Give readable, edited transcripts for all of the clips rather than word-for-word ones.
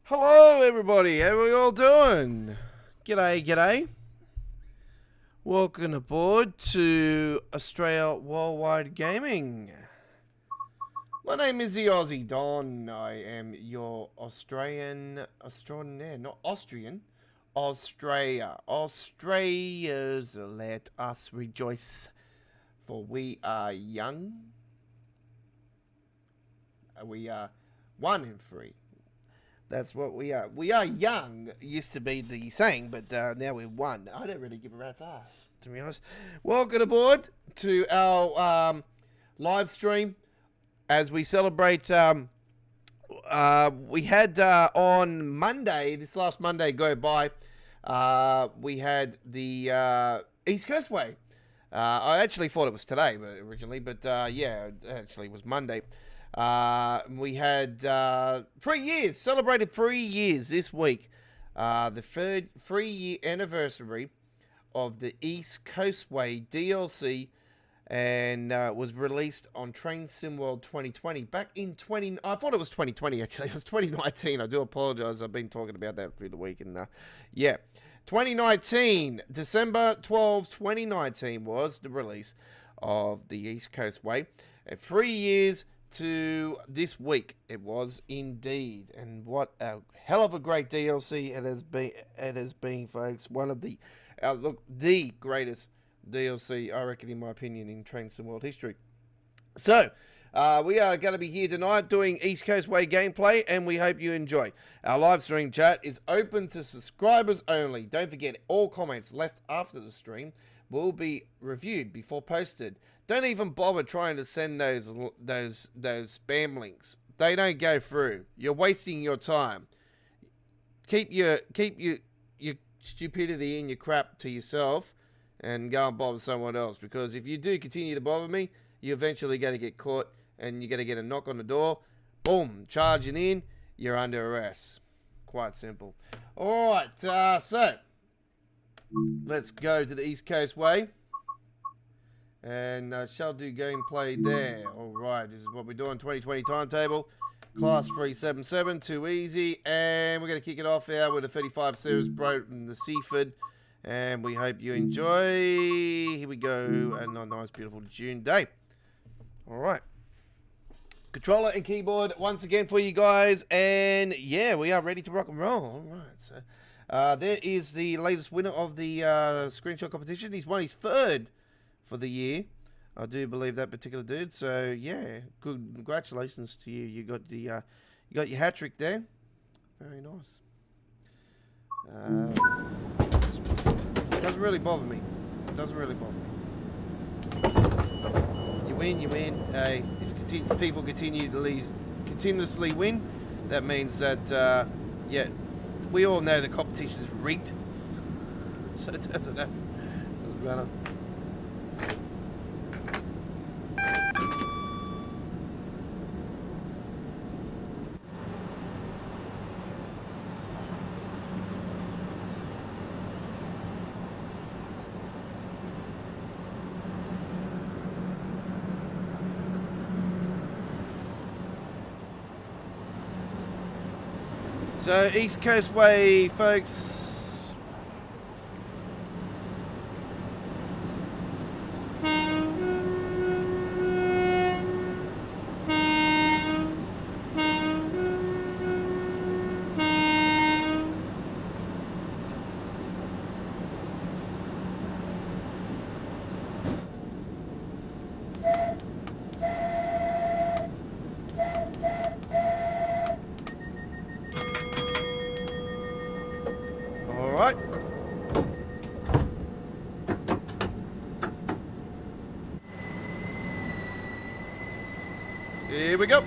Hello everybody, how are we all doing? G'day, g'day. Welcome aboard to Australia Worldwide Gaming. My name is the Aussie Don. I am your Australian extraordinaire, not Austrian. Australia. Australians, let us rejoice, for we are young. We are 1 in 3. That's what we are. We are young, used to be the saying, but now we're 1. I don't really give a rat's ass, to be honest. Welcome aboard to our live stream as we celebrate. We had on Monday, this last Monday go by, we had the East Coastway. I actually thought it was today originally, but yeah, it actually was Monday. We had 3 years, celebrated 3 years this week. The third 3-year anniversary of the East Coastway DLC, and was released on Train Sim World 2020 back in I thought it was 2020 actually. It was 2019. I do apologize. I've been talking about that through the week, and yeah, 2019, December 12, 2019 was the release of the East Coastway, and 3 years to this week it was indeed, and what a hell of a great DLC it has been. It has been, folks, one of the the greatest DLC, I reckon, in my opinion, in Train Sim World history. So we are going to be here tonight doing East Coastway gameplay, and we hope you enjoy. Our live stream chat is open to subscribers only. Don't forget, all comments left after the stream will be reviewed before posted. Don't even bother trying to send those spam links. They don't go through. You're wasting your time. Keep your stupidity and your crap to yourself, and go and bother someone else. Because if you do continue to bother me, you're eventually going to get caught, and you're going to get a knock on the door. Boom, charging in. You're under arrest. Quite simple. All right. So let's go to the East Coastway. And shall do gameplay there. Alright, this is what we're doing. 2020 timetable. Class 377, too easy. And we're going to kick it off out with a 35 series Brighton, the Seaford. And we hope you enjoy. Here we go. And a nice, beautiful June day. Alright. Controller and keyboard once again for you guys. And yeah, we are ready to rock and roll. Alright, so there is the latest winner of the screenshot competition. He's won his 3rd for the year, I do believe, that particular dude. So yeah, good, congratulations to you. You got the you got your hat trick there. Very nice. Doesn't really bother me. Doesn't really bother me. You win, you win. Hey, if people continuously win, that means that yeah, we all know the competition is rigged. So it doesn't matter. So, East Coastway, folks. Here we go.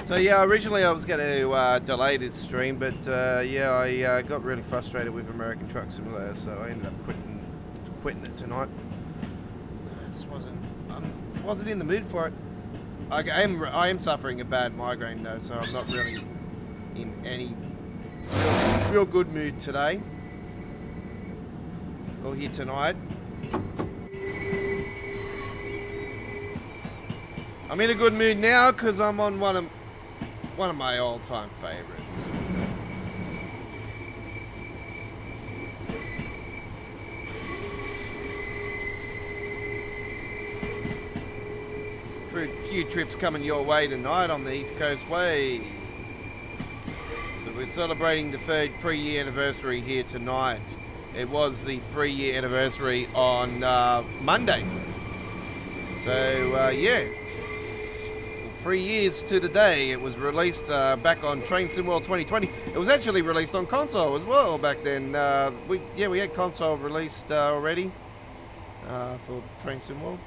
So yeah, originally I was going to delay this stream, but yeah, I got really frustrated with American Truck Simulator, so I ended up quitting it tonight. I just wasn't in the mood for it. I am suffering a bad migraine though, so I'm not really in any real good mood today or here tonight. I'm in a good mood now because I'm on one of my all-time favorites. Few trips coming your way tonight on the East Coastway. So we're celebrating the 3-year anniversary here tonight. It was the 3-year anniversary on Monday. So yeah, 3 years to the day. It was released back on Train Sim World 2020. It was actually released on console as well back then. We had console released already for Train Sim World.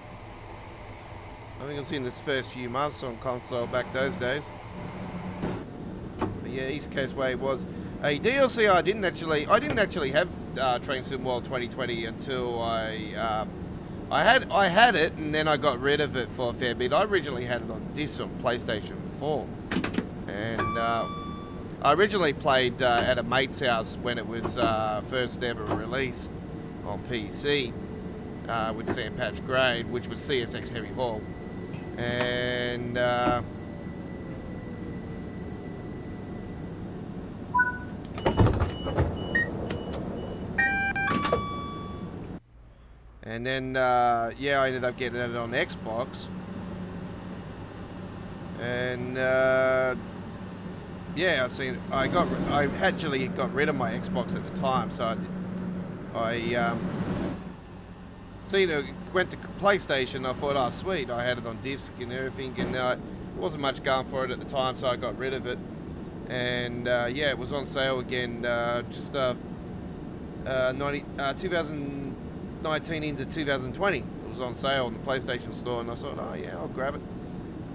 I think it was in its first few months on console back those days. But yeah, East Coastway was a DLC. I didn't actually have Train Sim World 2020 until I had it, and then I got rid of it for a fair bit. I originally had it on disc on PlayStation 4, and I originally played at a mate's house when it was first ever released on PC with Sam Patch Grade, which was CSX Heavy Haul. And then yeah, I ended up getting it on Xbox, and yeah, I actually got rid of my Xbox at the time, so I went to PlayStation. I thought, oh sweet, I had it on disc and everything, and there wasn't much going for it at the time, so I got rid of it. And yeah, it was on sale again, just 2019 into 2020. It was on sale in the PlayStation Store, and I thought, oh yeah, I'll grab it.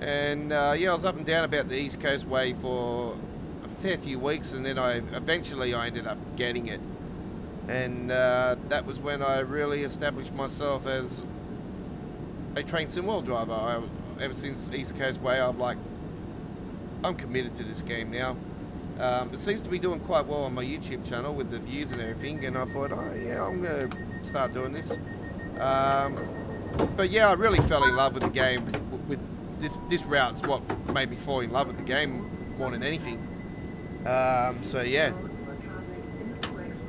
And yeah, I was up and down about the East Coastway for a fair few weeks, and then eventually I ended up getting it. And that was when I really established myself as a Train Sim World driver. Ever since East Coastway, I'm committed to this game now. It seems to be doing quite well on my YouTube channel with the views and everything, and I thought, oh yeah, I'm going to start doing this. But yeah, I really fell in love with the game. With this route's what made me fall in love with the game more than anything. So yeah.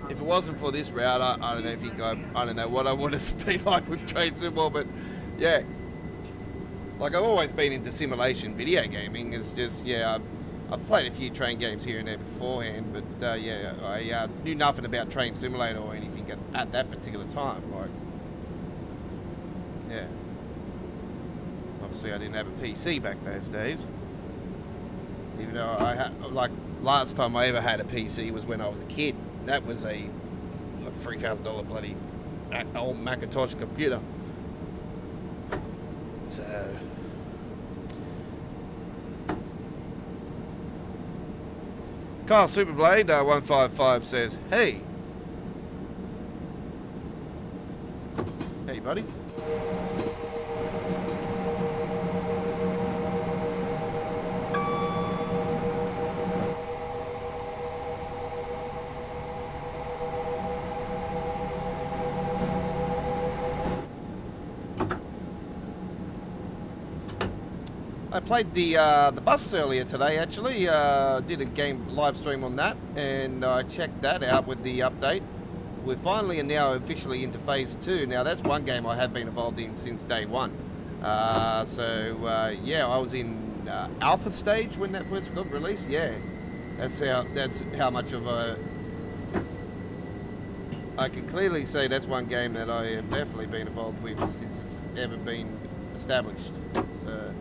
If it wasn't for this route, I don't know what I would have been like with Train Sim World, but yeah. Like, I've always been into simulation video gaming. It's just, yeah, I've played a few train games here and there beforehand, but yeah, I knew nothing about Train Simulator or anything at that particular time. Like, yeah. Obviously, I didn't have a PC back those days. Even though I had, like, last time I ever had a PC was when I was a kid. That was a $3,000 bloody old Macintosh computer. So Carl Superblade 155 says, hey. Hey, buddy. I played the bus earlier today, actually. Did a game live stream on that, and I checked that out with the update. We're finally and now officially into phase 2. Now, that's one game I have been involved in since day one. So yeah, I was in alpha stage when that first got released. Yeah, that's how much of a... I can clearly say that's one game that I have definitely been involved with since it's ever been established. So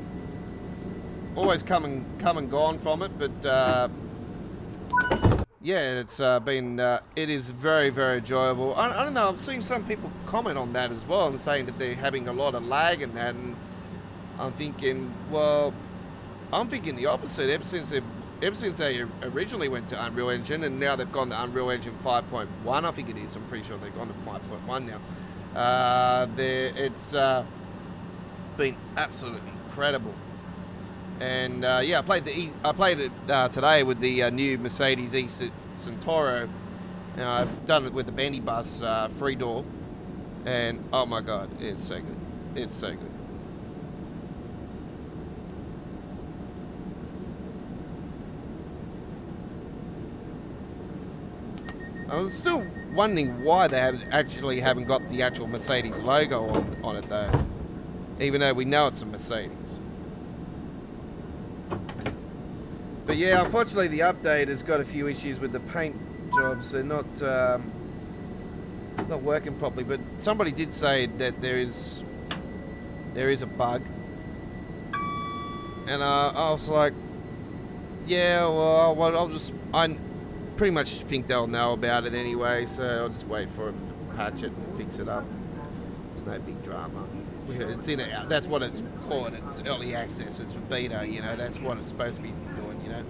always come and gone from it, but yeah, it's been it is very, very enjoyable. I don't know, I've seen some people comment on that as well and saying that they're having a lot of lag and that, and I'm thinking, well, I'm thinking the opposite. Ever since they originally went to Unreal Engine, and now they've gone to Unreal Engine 5.1, I think it is. I'm pretty sure they've gone to 5.1 now. It's been absolutely incredible. And yeah, I played it today with the new Mercedes E Centauro. I've done it with the Bendy Bus 3-door, and oh my god, it's so good. It's so good. I'm still wondering why they haven't got the actual Mercedes logo on it though, even though we know it's a Mercedes. But yeah, unfortunately the update has got a few issues with the paint jobs. They're not working properly. But somebody did say that there is a bug, and I was like, yeah, well, I pretty much think they'll know about it anyway, so I'll just wait for them to patch it and fix it up. It's no big drama. It's in it. That's what it's called. It's early access. It's for beta. You know, that's what it's supposed to be doing. You know,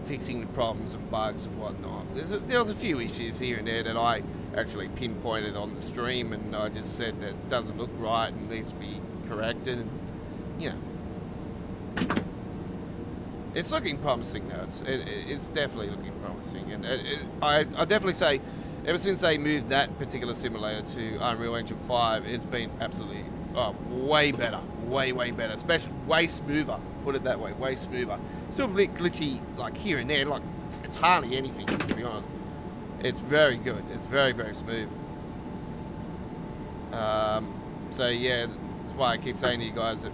fixing the problems and bugs and whatnot. There was a few issues here and there that I actually pinpointed on the stream, and I just said that it doesn't look right and needs to be corrected. And you know, it's looking promising though. It's definitely looking promising, and I definitely say, ever since they moved that particular simulator to Unreal Engine 5, it's been absolutely way better, way better, especially way smoother. Put it that way, way smoother. Still a bit glitchy, like here and there, like it's hardly anything to be honest. It's very good. It's very smooth. So yeah, that's why I keep saying to you guys that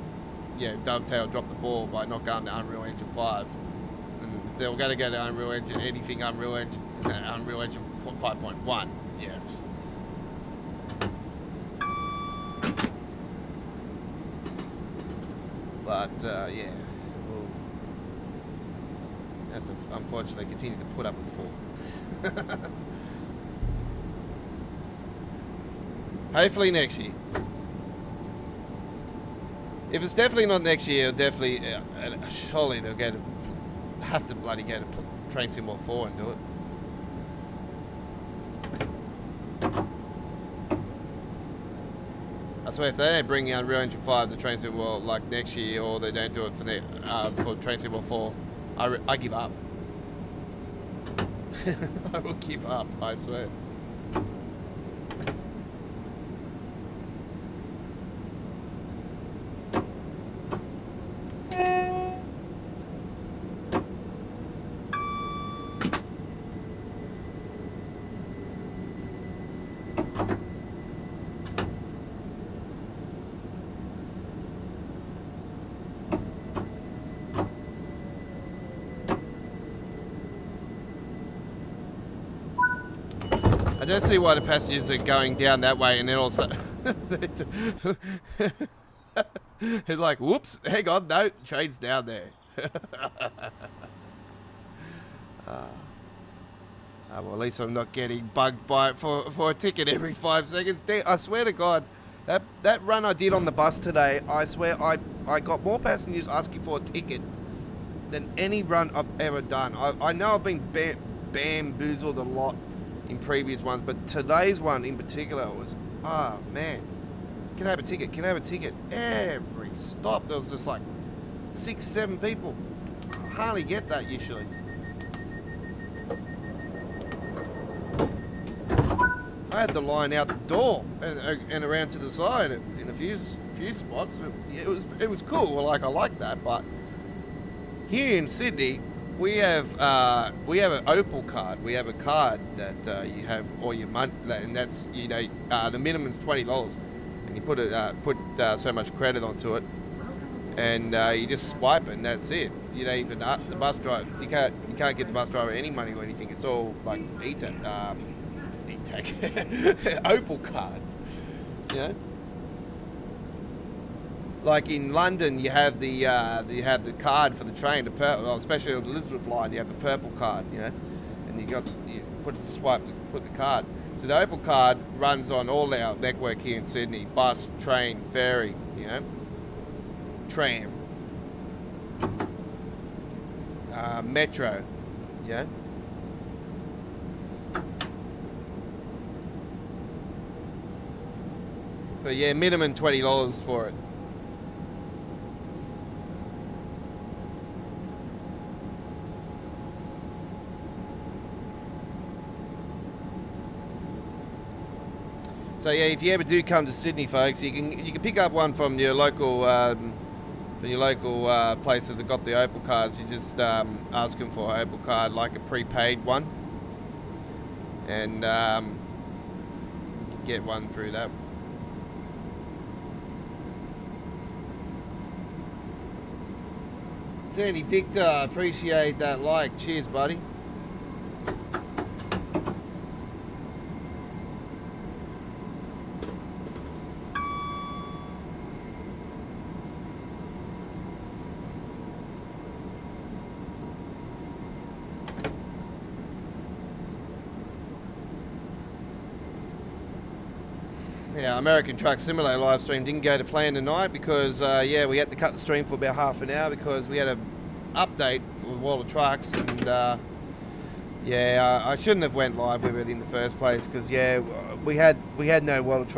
yeah, Dovetail dropped the ball by not going to Unreal Engine 5. And if they were going to go to Unreal Engine, anything Unreal Engine 5.1, yes. But yeah, we'll have to unfortunately continue to put up with 4. Hopefully next year. If it's definitely not next year, definitely, surely they'll have to bloody go to Train Sim World 4 and do it. I swear, if they don't bring Unreal Engine 5 to Train Sim World like next year, or they don't do it for Train Sim World 4, I give up. I will give up, I swear. I don't see why the passengers are going down that way and then also they're like, whoops, hang on, no, train's down there. Well, at least I'm not getting bugged by it for a ticket every 5 seconds. I swear to God, that run I did on the bus today, I swear I got more passengers asking for a ticket than any run I've ever done. I know I've been bamboozled a lot in previous ones, but today's one in particular was, man, can I have a ticket? Can I have a ticket? Every stop there was just like 6-7 people. I hardly get that usually. I had the line out the door and around to the side in a few spots. It was cool. Like I like that, but here in Sydney, we have an Opal card. We have a card that you have all your money, and that's, you know, the minimum's $20, and you put so much credit onto it, and you just swipe it, and that's it. You know, even the bus driver, you can't get the bus driver any money or anything. It's all like Opal card. You know. Like in London, you have the card for the train, especially on the Elizabeth line, you have the purple card, you know, and you put the card. So the Opal card runs on all our network here in Sydney: bus, train, ferry, you know, tram, metro, yeah. But yeah, minimum $20 for it. So yeah, if you ever do come to Sydney, folks, you can pick up one from your local place that have got the Opal cards. You just ask them for an Opal card, like a prepaid one, and you can get one through that. Sandy Victor, appreciate that like. Cheers, buddy. Yeah, American Truck Simulator live stream didn't go to plan tonight because, yeah, we had to cut the stream for about half an hour because we had an update for World of Trucks, and yeah, I shouldn't have went live with it in the first place because, yeah, we had no World of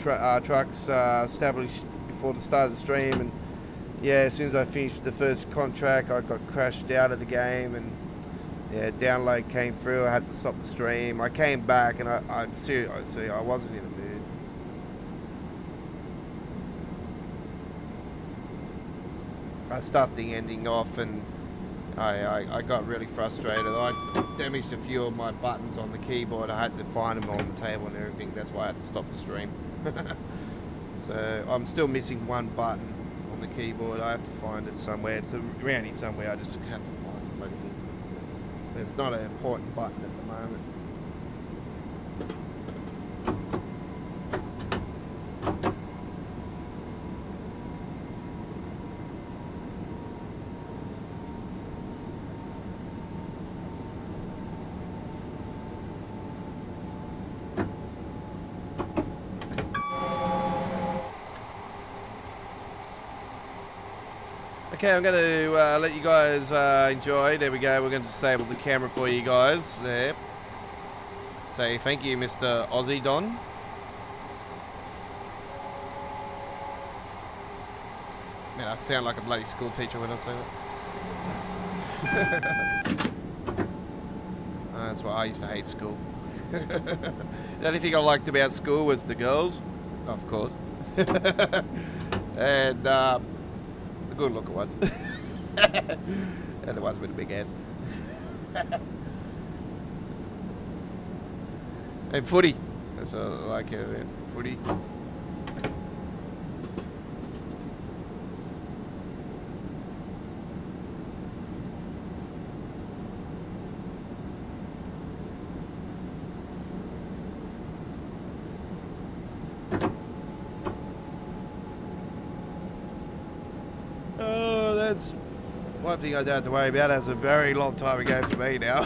Truck, Trucks established before the start of the stream, and yeah, as soon as I finished the first contract, I got crashed out of the game, and yeah, download came through. I had to stop the stream. I came back, and I'm serious. I wasn't in the mood. I stuffed the ending off, and I got really frustrated. I damaged a few of my buttons on the keyboard. I had to find them on the table and everything. That's why I had to stop the stream. So I'm still missing one button on the keyboard. I have to find it somewhere. It's around here somewhere. I just have to find it. It's not an important button at the moment. Okay, I'm going to let you guys enjoy. There we go. We're going to disable the camera for you guys. There. Say thank you, Mr. Aussie Don. Man, I sound like a bloody school teacher when I say that. That's why I used to hate school. The only thing I liked about school was the girls, of course. And the good looking ones. And the ones with the big ass. And footy. That's what I like it, man. Footy. One thing I don't have to worry about. That's a very long time ago for me now.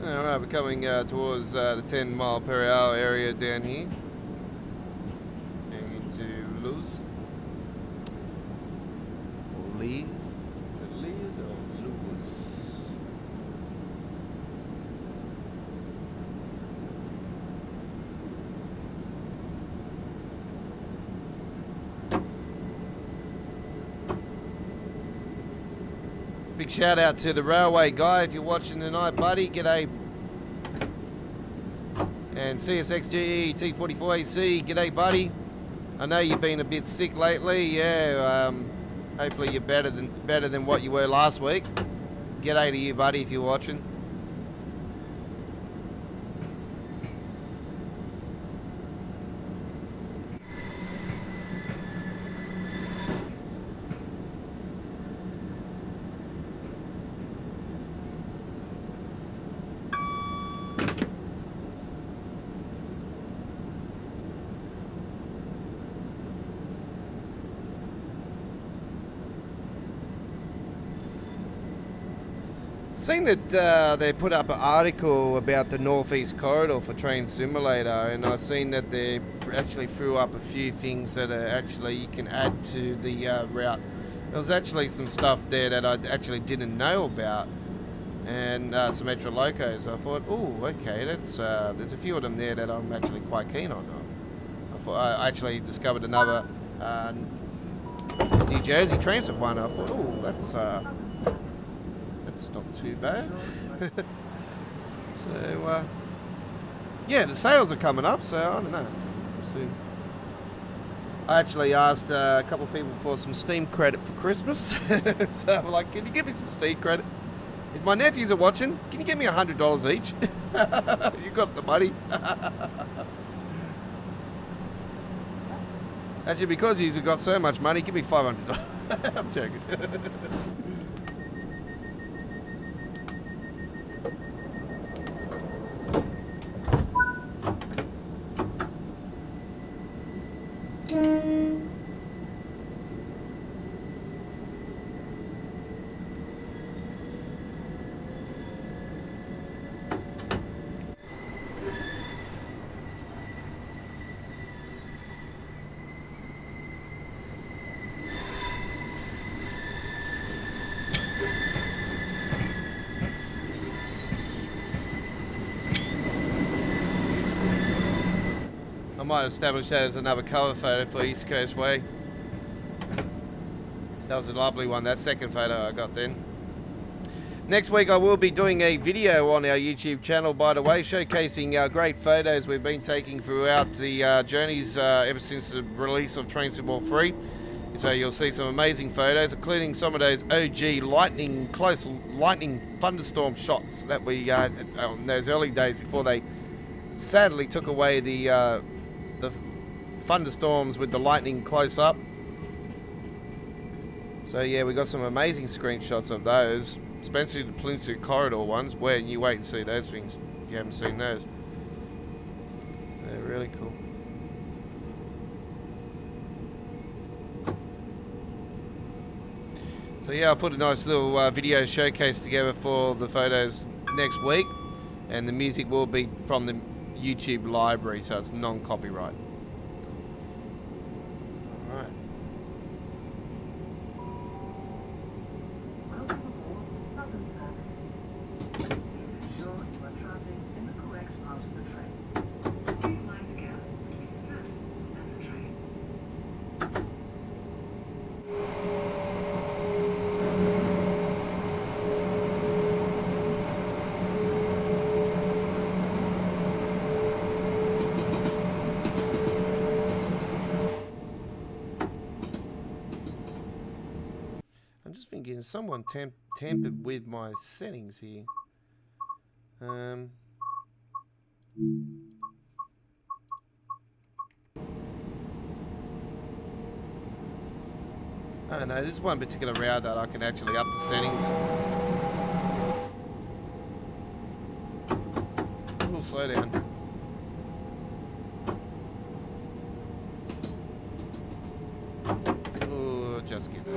Alright, we're coming towards the 10 mile per hour area down here. Going into Luz. Or Lees. Is it Lees or Luz? Big shout out to the railway guy if you're watching tonight, buddy. G'day. And CSXGE T44AC, g'day, buddy. I know you've been a bit sick lately. Yeah, hopefully you're better than what you were last week. G'day to you, buddy, if you're watching. Seen that they put up an article about the Northeast Corridor for Train Simulator, and I've seen that they actually threw up a few things that are actually you can add to the route. There was actually some stuff there that I actually didn't know about, and some extra locos. I thought, oh, okay, that's there's a few of them there that I'm actually quite keen on. I I actually discovered another New Jersey Transit one. I thought, oh, that's not too bad. So, yeah, the sales are coming up, so I don't know. We'll see. I actually asked a couple of people for some Steam credit for Christmas. So I'm like, can you give me some Steam credit? If my nephews are watching, can you give me $100 each? You got the money. Actually, because you've got so much money, give me $500. I'm joking. I might establish that as another cover photo for East Coastway. That was a lovely one, that second photo I got then. Next week I will be doing a video on our YouTube channel, by the way, showcasing our great photos we've been taking throughout the journeys ever since the release of Train Sim World 3. So you'll see some amazing photos, including some of those OG close lightning thunderstorm shots that we had in those early days before they sadly took away the thunderstorms with the lightning close up. So yeah, we got some amazing screenshots of those, especially the Peninsula Corridor ones, where you wait and see those things if you haven't seen those. They're really cool. So yeah, I'll put a nice little video showcase together for the photos next week, and the music will be from the YouTube library, so it's non-copyright. Alright. I'm just thinking, someone tampered with my settings here. I don't know, this is one particular route that I can actually up the settings. We'll slow down. Oh, it just gets it.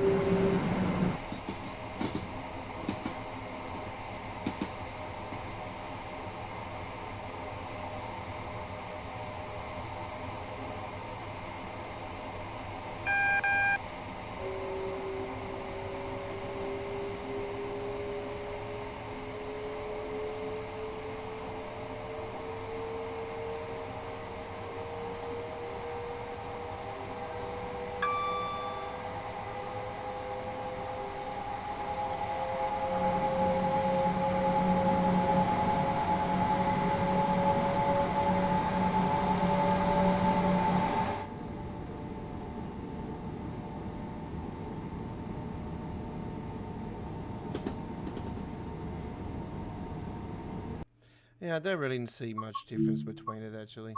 Yeah, I don't really see much difference between it actually.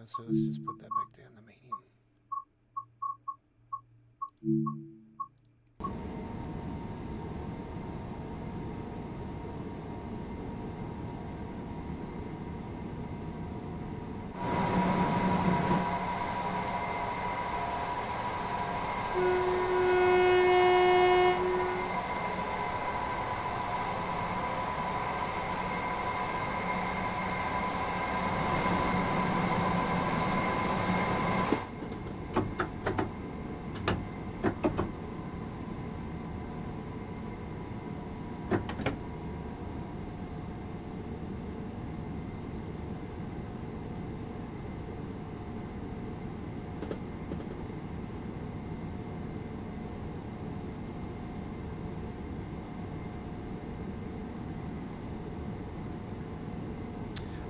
So let's just put that back down to medium.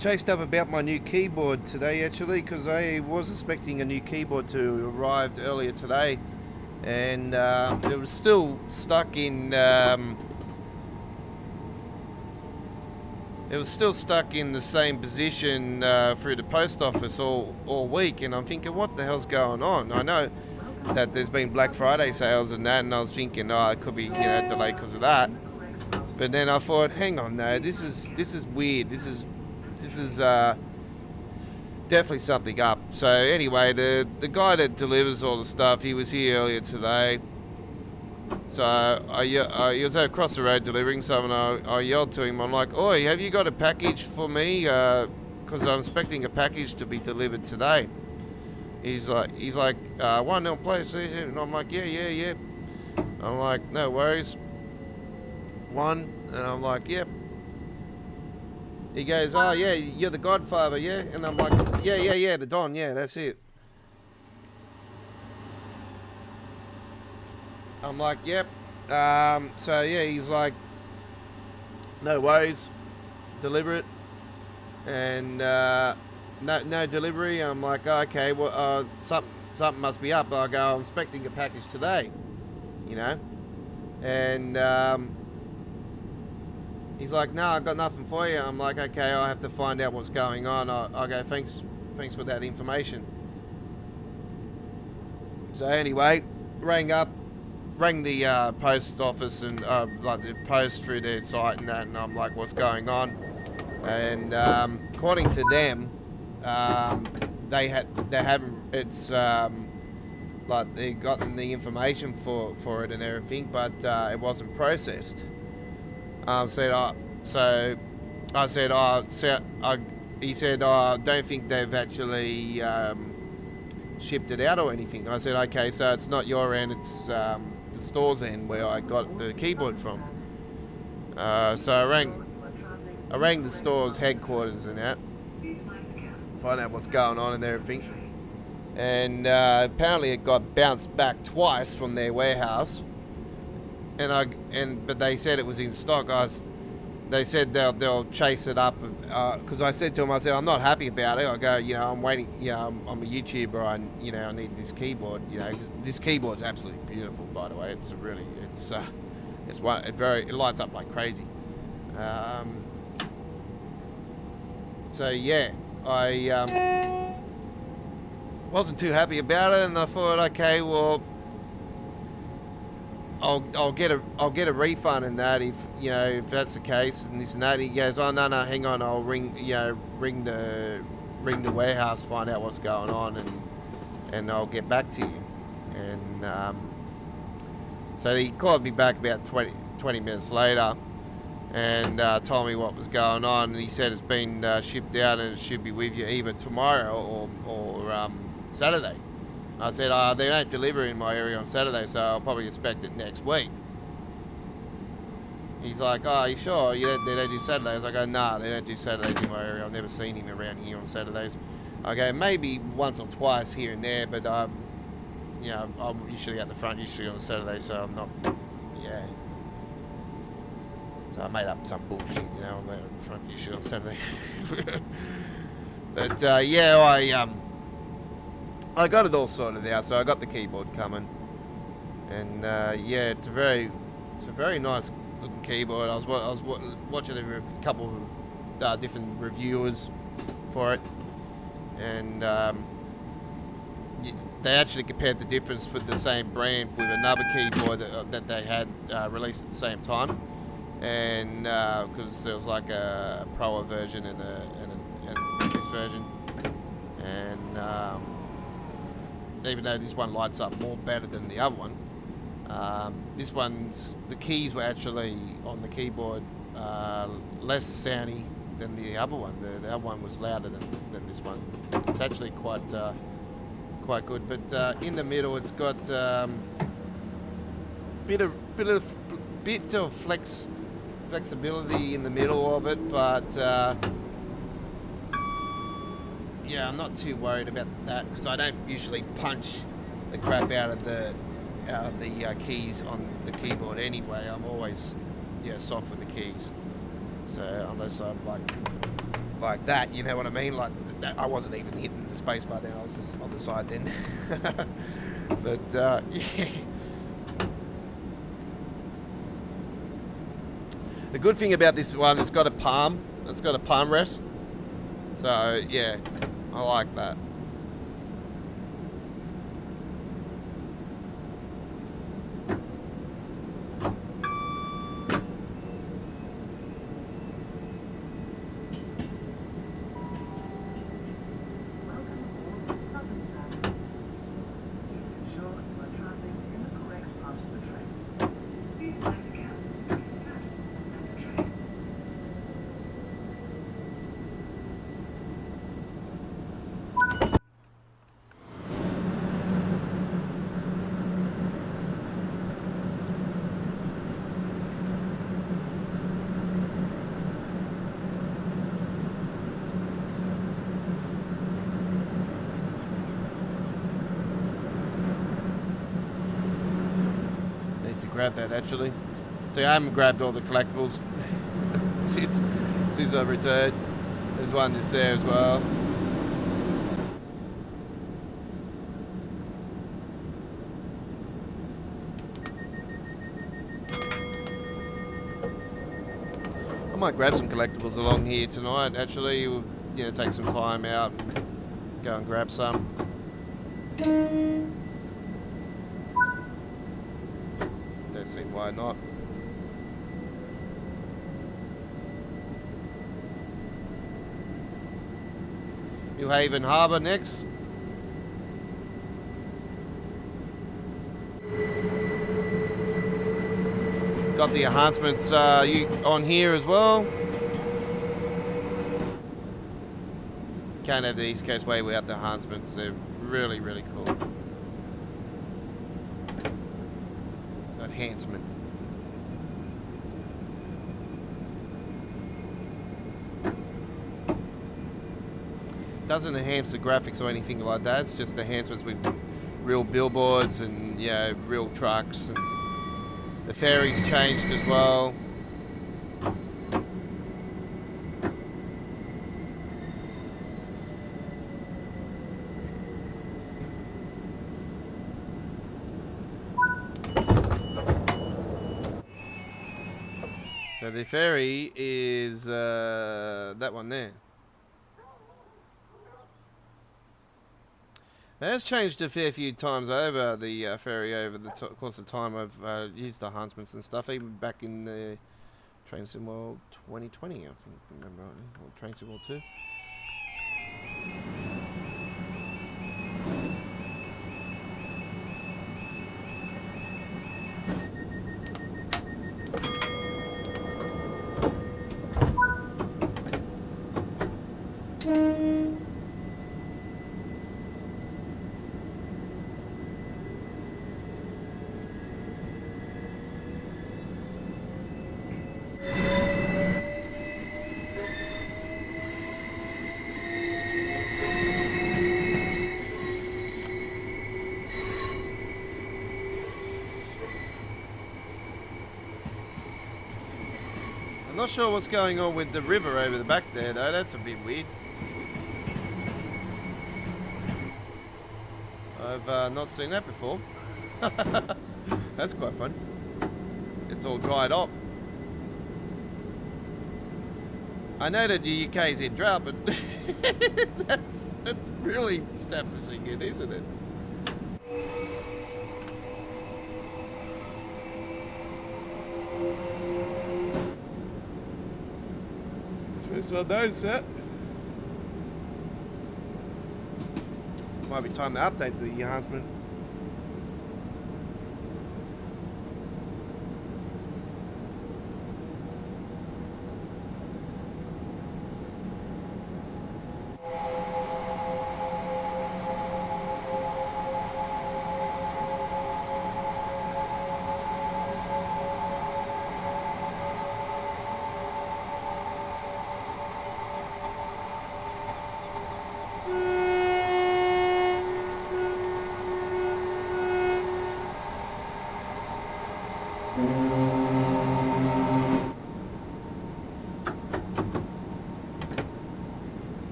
chased up about my new keyboard today, actually, because I was expecting a new keyboard to arrive earlier today, and it was still stuck in. It was still stuck in the same position through the post office all week, and I'm thinking, what the hell's going on? I know that there's been Black Friday sales and that, and I was thinking, oh, it could be delayed because of that. But then I thought, hang on, no, this is weird. This is definitely something up. So anyway, the guy that delivers all the stuff, he was here earlier today. So he was across the road delivering something. I yelled to him. I'm like, "Oi, have you got a package for me? Because I'm expecting a package to be delivered today." He's like, "One on PlayStation," and I'm like, "Yeah." I'm like, "No worries." One, and I'm like, "Yep." He goes, "Oh yeah, you're the Godfather, yeah?" And I'm like, "Yeah, the Don, yeah, that's it." I'm like, "Yep." So yeah, he's like, "No worries, deliver it." And no delivery. I'm like, oh, "Okay, well, something must be up." I go, "I'm expecting a package today, And he's like, "No, I got nothing for you." I'm like, "Okay, I have to find out what's going on." I go, thanks for that information." So anyway, rang the post office and like the post through their site and that, and I'm like, "What's going on?" And according to them, they haven't. It's like they gotten the information for it and everything, but it wasn't processed. He said, "I don't think they've actually shipped it out or anything." I said, "Okay, so it's not your end, it's the store's end where I got the keyboard from." So I rang the store's headquarters and that, find out what's going on and everything. And apparently it got bounced back twice from their warehouse. But they said it was in stock. They said they'll chase it up, because I said to them, "I'm not happy about it." I go, "I'm waiting. I'm a YouTuber. I need this keyboard. 'Cause this keyboard's absolutely beautiful, by the way. It lights up like crazy." So yeah, I wasn't too happy about it, and I thought, okay, well, I'll get a refund in that if that's the case and this and that. He goes, "Oh no, hang on, I'll ring the warehouse, find out what's going on, and I'll get back to you." And so he called me back about 20 minutes later and told me what was going on, and he said it's been shipped out and it should be with you either tomorrow or Saturday. I said, "They don't deliver in my area on Saturday, so I'll probably expect it next week." He's like, "Oh, are you sure? They don't do Saturdays?" I go, "Nah, they don't do Saturdays in my area. I've never seen him around here on Saturdays." I go, "Maybe once or twice here and there, but I'm usually at the front, usually on Saturday, so I'm not, yeah." So I made up some bullshit, I'm at the front usually on Saturday. But yeah, I got it all sorted out, so I got the keyboard coming, and yeah, it's a very nice looking keyboard. I was watching a couple of different reviewers for it, and they actually compared the difference for the same brand with another keyboard that they had released at the same time, and because there was like a Pro version and this version, and even though this one lights up more better than the other one, this one's, the keys were actually on the keyboard less soundy than the other one. The other one was louder than this one. It's actually quite good. But in the middle, it's got bit of flexibility in the middle of it, but yeah, I'm not too worried about that because I don't usually punch the crap out of the keys on the keyboard anyway. I'm always soft with the keys. So unless I'm like like that, you know what I mean? Like, that, I wasn't even hitting the space bar then, I was just on the side then. But, yeah. The good thing about this one, it's got a palm rest. So, yeah, I like that. Grab that actually. See, I haven't grabbed all the collectibles since I've returned. There's one just there as well. I might grab some collectibles along here tonight. Actually, you know, take some time out and go and grab some. See why not. New Haven Harbour next. Got the enhancements on here as well. Can't have the East Coastway without the enhancements. They're really, really cool. Enhancement. Doesn't enhance the graphics or anything like that. It's just enhancements with real billboards and, you know, real trucks, and the ferry's changed as well. So the ferry is that one there. It has changed a fair few times over, the ferry, over the course of time. I've used the enhancements and stuff, even back in the Train Sim World 2020, I think, remember rightly, or Train Sim World 2. Not sure what's going on with the river over the back there though, that's a bit weird. I've not seen that before. That's quite fun. It's all dried up. I know that the UK is in drought, but that's really establishing it, isn't it? First I noticed that. Might be time to update the enhancement.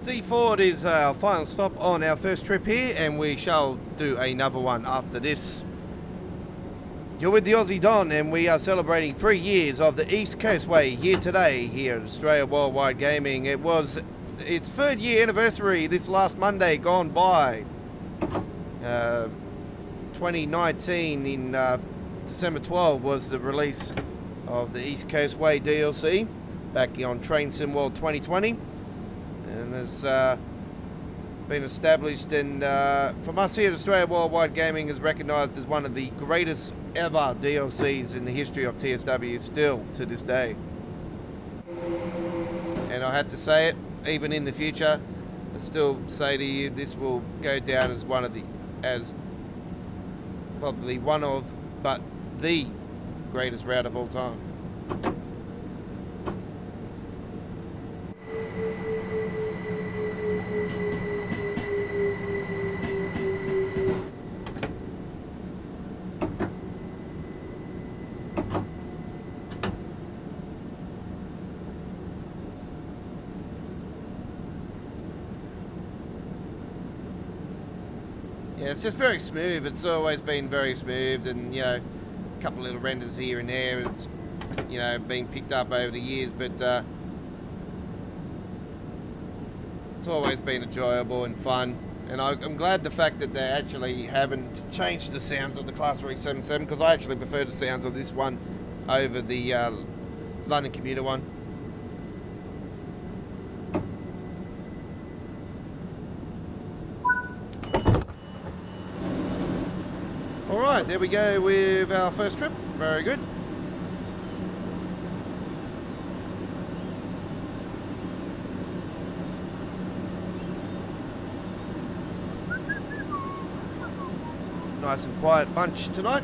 C4 is our final stop on our first trip here, and we shall do another one after this. You're with the Aussie Don, and we are celebrating 3 years of the East Coastway here today here at Australia Worldwide Gaming. It was its 3rd year anniversary this last Monday gone by. 2019 in December 12 was the release of the East Coastway DLC back on Train Sim World 2020. And has been established, and from us here at Australia Worldwide Gaming is recognised as one of the greatest ever DLCs in the history of TSW still to this day. And I have to say it, even in the future, I still say to you, this will go down as one of the, as probably one of, but the greatest route of all time. Yeah, it's just very smooth. It's always been very smooth, and you know, a couple little renders here and there. It's, you know, been picked up over the years, but it's always been enjoyable and fun. And I'm glad the fact that they actually haven't changed the sounds of the Class 377, because I actually prefer the sounds of this one over the London commuter one. Alright, there we go with our first trip. Very good. Nice and quiet bunch tonight.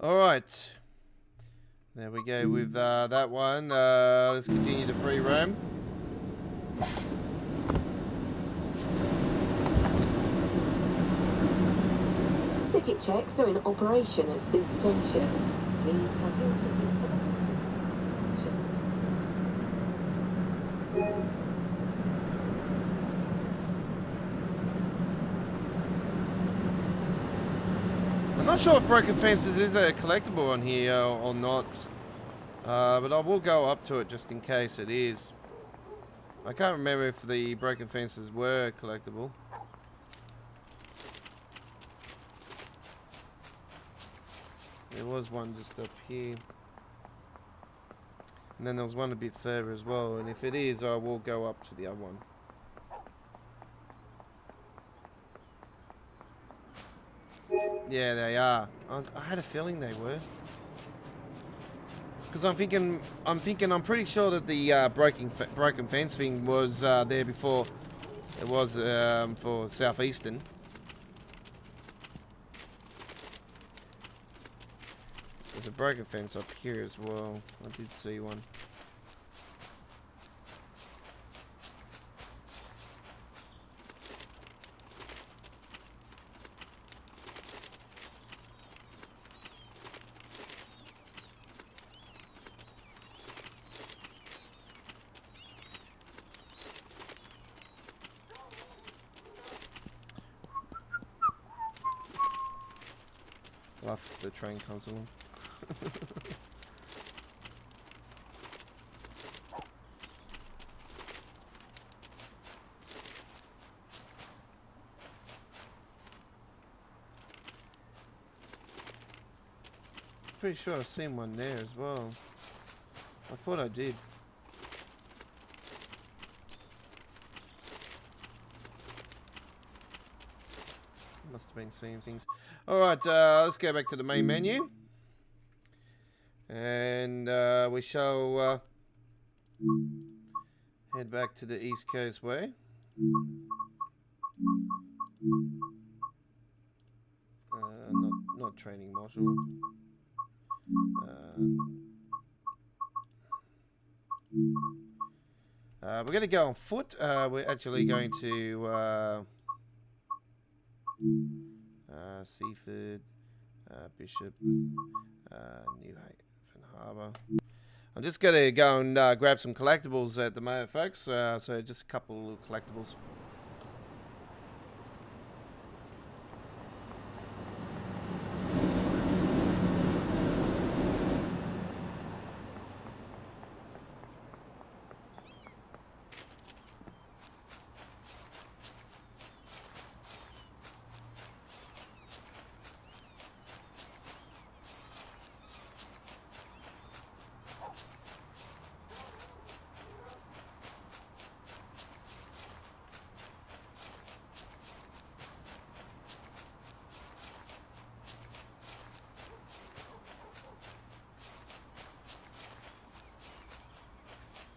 Alright, there we go with that one. Let's continue the free roam. Ticket checks are in operation at this station. Please have your tickets. I'm not sure if Broken Fences is a collectible on here or not, but I will go up to it just in case it is. I can't remember if the Broken Fences were collectible. There was one just up here. And then there was one a bit further as well, and if it is, I will go up to the other one. Yeah, they are. I had a feeling they were. Because I'm pretty sure that the broken fence thing was there before it was for Southeastern. There's a broken fence up here as well. I did see one. Love the train comes along. Pretty sure I've seen one there as well. I thought I did. Must have been seeing things. Alright, let's go back to the main menu. And we shall head back to the East Coastway. Not training module. We're going to go on foot. We're actually going to Seaford, Bishop, New Haven Harbour. I'm just going to go and grab some collectibles at the moment, folks. So just a couple of collectibles.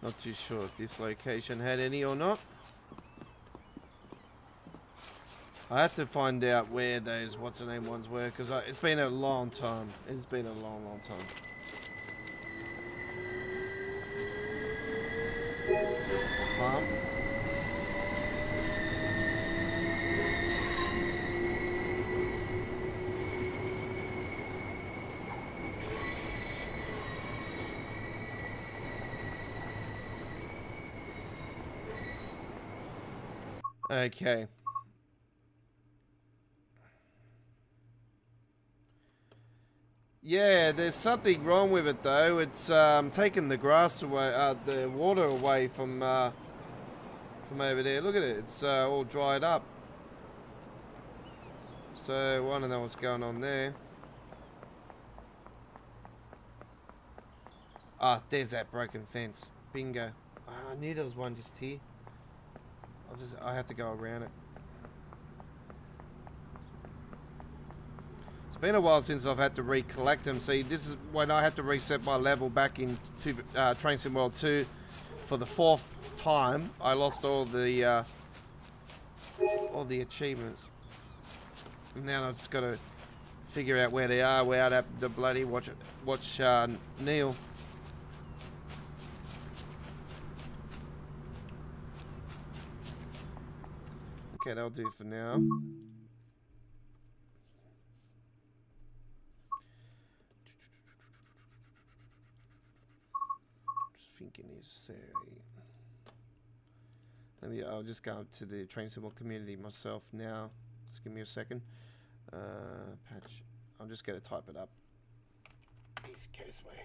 Not too sure if this location had any or not. I have to find out where those what's-the-name ones were, because it's been a long time. It's been a long, long time. It's the farm. Okay. Yeah, there's something wrong with it though. It's taking the grass away, the water away from over there. Look at it. It's all dried up. So I want to know what's going on there. Ah, there's that broken fence. Bingo. I knew there was one just here. I have to go around it. It's been a while since I've had to recollect them. See, this is when I had to reset my level back in Train Sim World 2 for the 4th time. I lost all the achievements. And now I've just got to figure out where they are without the bloody watch Neil. Okay, that'll do for now. Just thinking I'll just go up to the Train Sim community myself now. Just give me a second. Patch. I'm just going to type it up. East Coastway.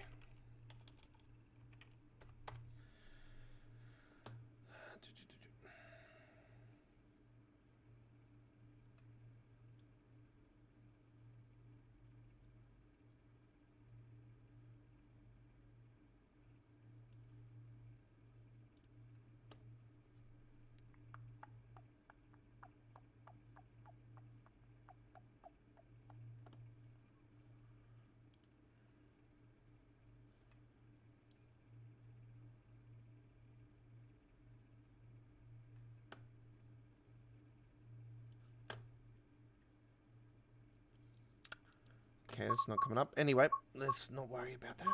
Okay, it's not coming up. Anyway, let's not worry about that.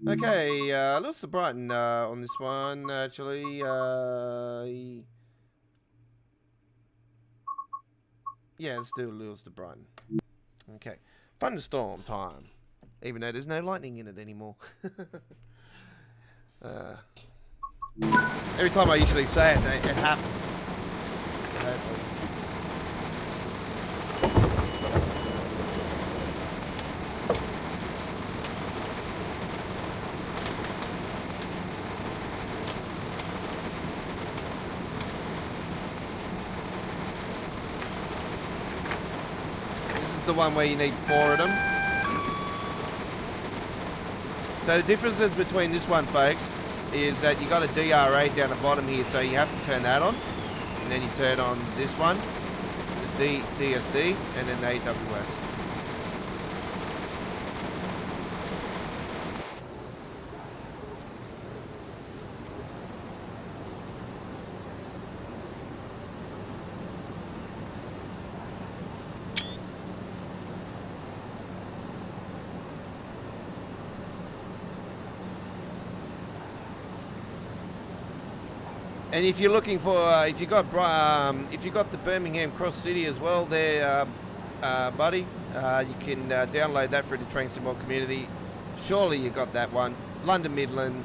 Okay, lost to Brighton on this one, actually. Yeah, let's do lose to Brighton. Okay, thunderstorm time. Even though there's no lightning in it anymore. Every time I usually say it, it happens. the one where you need 4 of them. So the differences between this one, folks, is that you got a DRA down the bottom here, so you have to turn that on. And then you turn on this one, the DSD, and then the AWS. And if you're looking for, if you got the Birmingham Cross City as well, there, buddy, you can download that through the Train Symbol community. Surely you got that one. London Midland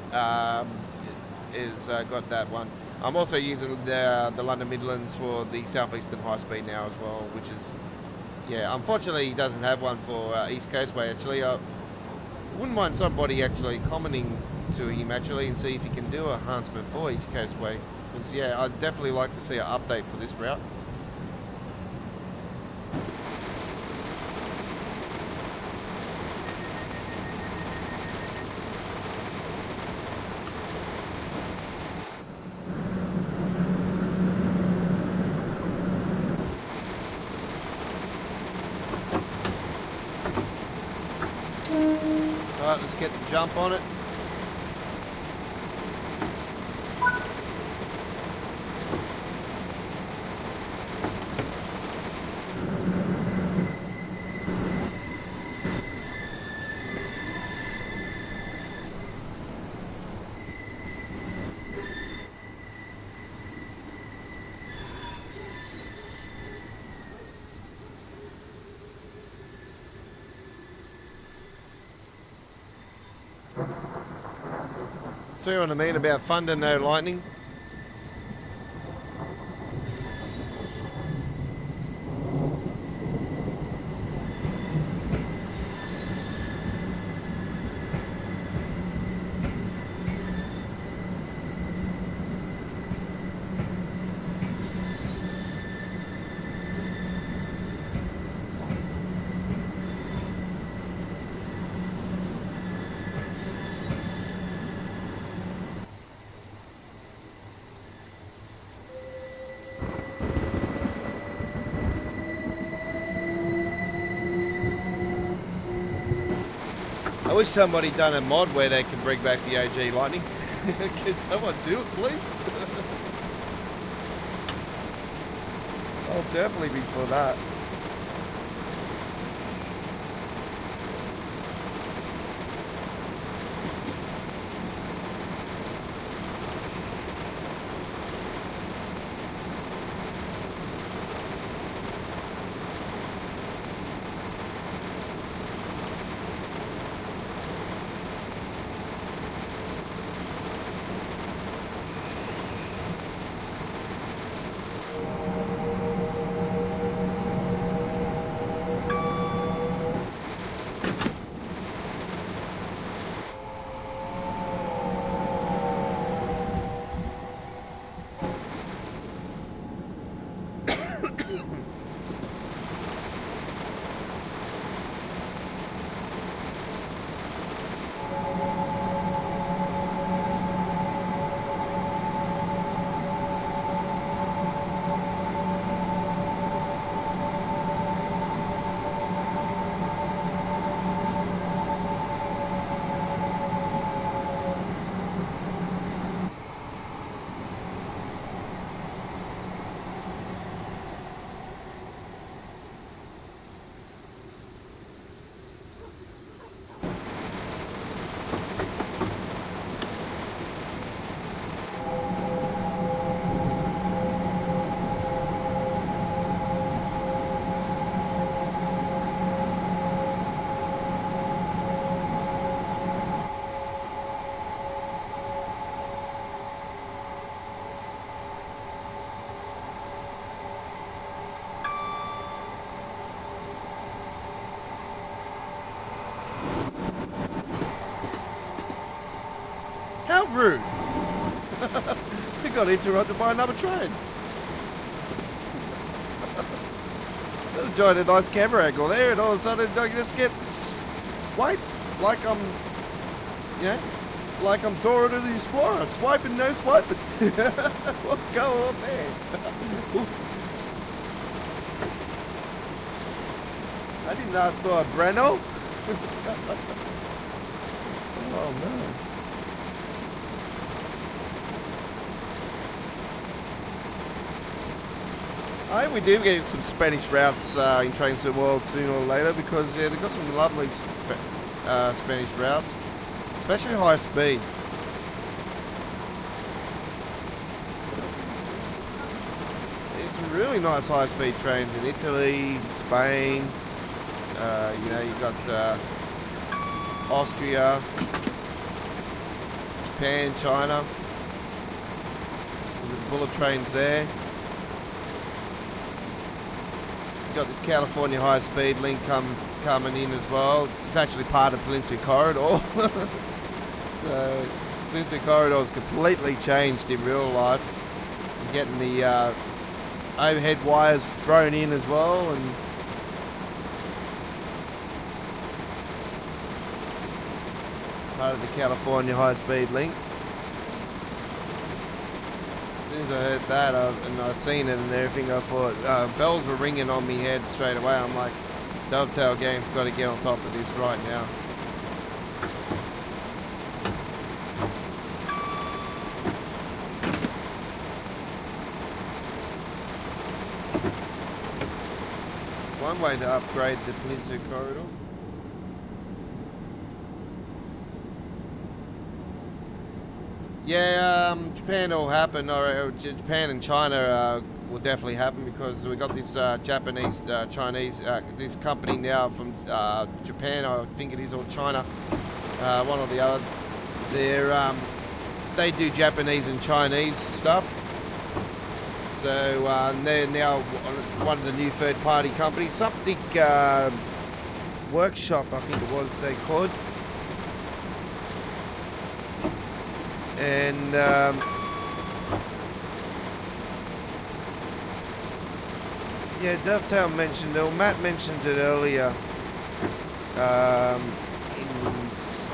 is got that one. I'm also using the London Midlands for the Southeastern High Speed now as well, which is, yeah. Unfortunately, he doesn't have one for East Coastway. Actually, I wouldn't mind somebody actually commenting to him actually and see if he can do a enhancement for East Coastway. Because yeah, I'd definitely like to see an update for this route. Alright, let's get the jump on it. See what I mean about thunder, no lightning? I wish somebody done a mod where they can bring back the OG lightning. Can someone do it, please? I'll definitely be for that. How rude. We got interrupted by another train. enjoying a nice camera angle there, and all of a sudden I just get swiped like I'm, you know, like I'm Dora the Explorer, swiping, no swiping. What's going on there? I didn't ask for a Breno. Oh no. I hope we do get some Spanish routes in Trains to the World sooner or later, because yeah, they've got some lovely Spanish routes, especially high speed. There's some really nice high speed trains in Italy, Spain. You know, you've got Austria, Japan, China. The bullet trains there. You've got this California high speed link coming in as well. It's actually part of Peninsula Corridor. So Peninsula Corridor is completely changed in real life. You're getting the overhead wires thrown in as well, and part of the California high speed link. As soon as I heard that and I seen it and everything, I thought bells were ringing on me head straight away. I'm like, Dovetail Game's got to get on top of this right now. One way to upgrade the Peninsula Corridor. Yeah, Japan will happen, or Japan and China will definitely happen, because we got this Japanese, Chinese, this company now from Japan, I think it is, or China, one or the other. They do Japanese and Chinese stuff. So they're now one of the new third-party companies. Something Workshop, I think it was they called. And yeah, Dovetail mentioned it, or Matt mentioned it earlier, in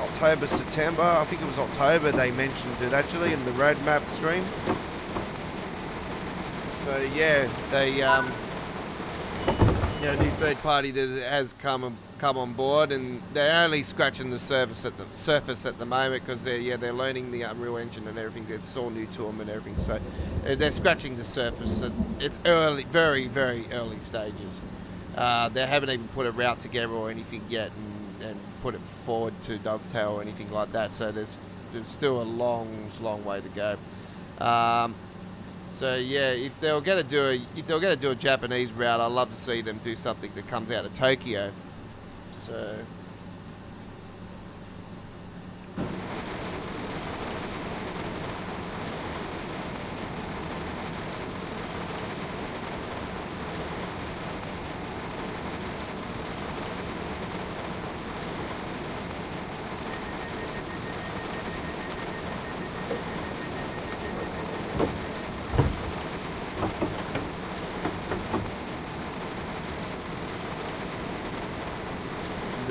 October, September. I think it was October they mentioned it actually in the roadmap stream. So yeah, they new third party that has come on board, and they're only scratching the surface at the moment, because they're learning the Unreal Engine and everything. It's all new to them and everything, so they're scratching the surface. And it's early, very very early stages. They haven't even put a route together or anything yet, and put it forward to Dovetail or anything like that. So there's still a long way to go. So yeah, if they're going to do a Japanese route, I'd love to see them do something that comes out of Tokyo. So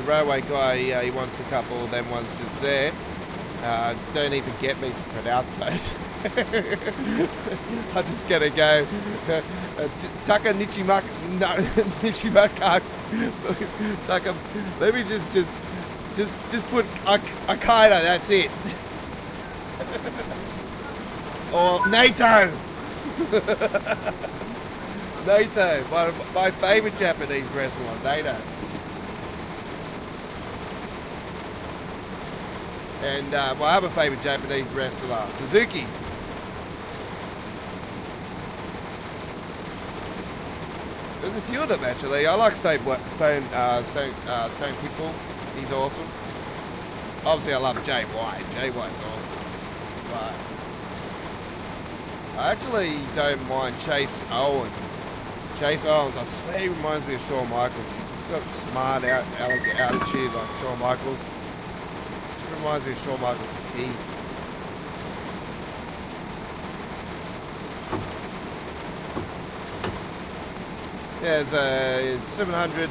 railway guy, he wants a couple of them ones just there. Don't even get me to pronounce those. I'm just gonna go Taka Nichimaka. No, Nichimaka. Taka. Let me just put Akaida. That's it. Or NATO. NATO. My favorite Japanese wrestler, NATO. And my other favourite Japanese wrestler, Suzuki. There's a few of them actually. I like Stone Pitbull. He's awesome. Obviously, I love Jay White. Jay White's awesome. But I actually don't mind Chase Owens. Chase Owens, I swear he reminds me of Shawn Michaels. He's just got smart attitude like Shawn Michaels. Reminds me of Shawn Michaels' heat. Yeah, it's a 700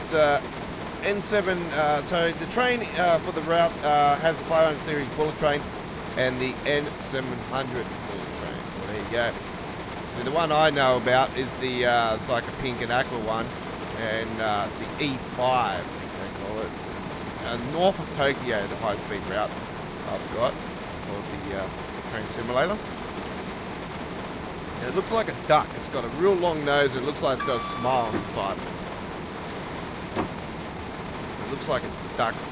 N7. So the train for the route has a 500 series bullet train and the N700 bullet train. Well, there you go. So the one I know about is the it's like a pink and aqua one, and it's the E5 they call it. It's north of Tokyo, the high-speed route I've got for the train simulator. And it looks like a duck. It's got a real long nose. It looks like it's got a smile on the side of it. It looks like a duck's,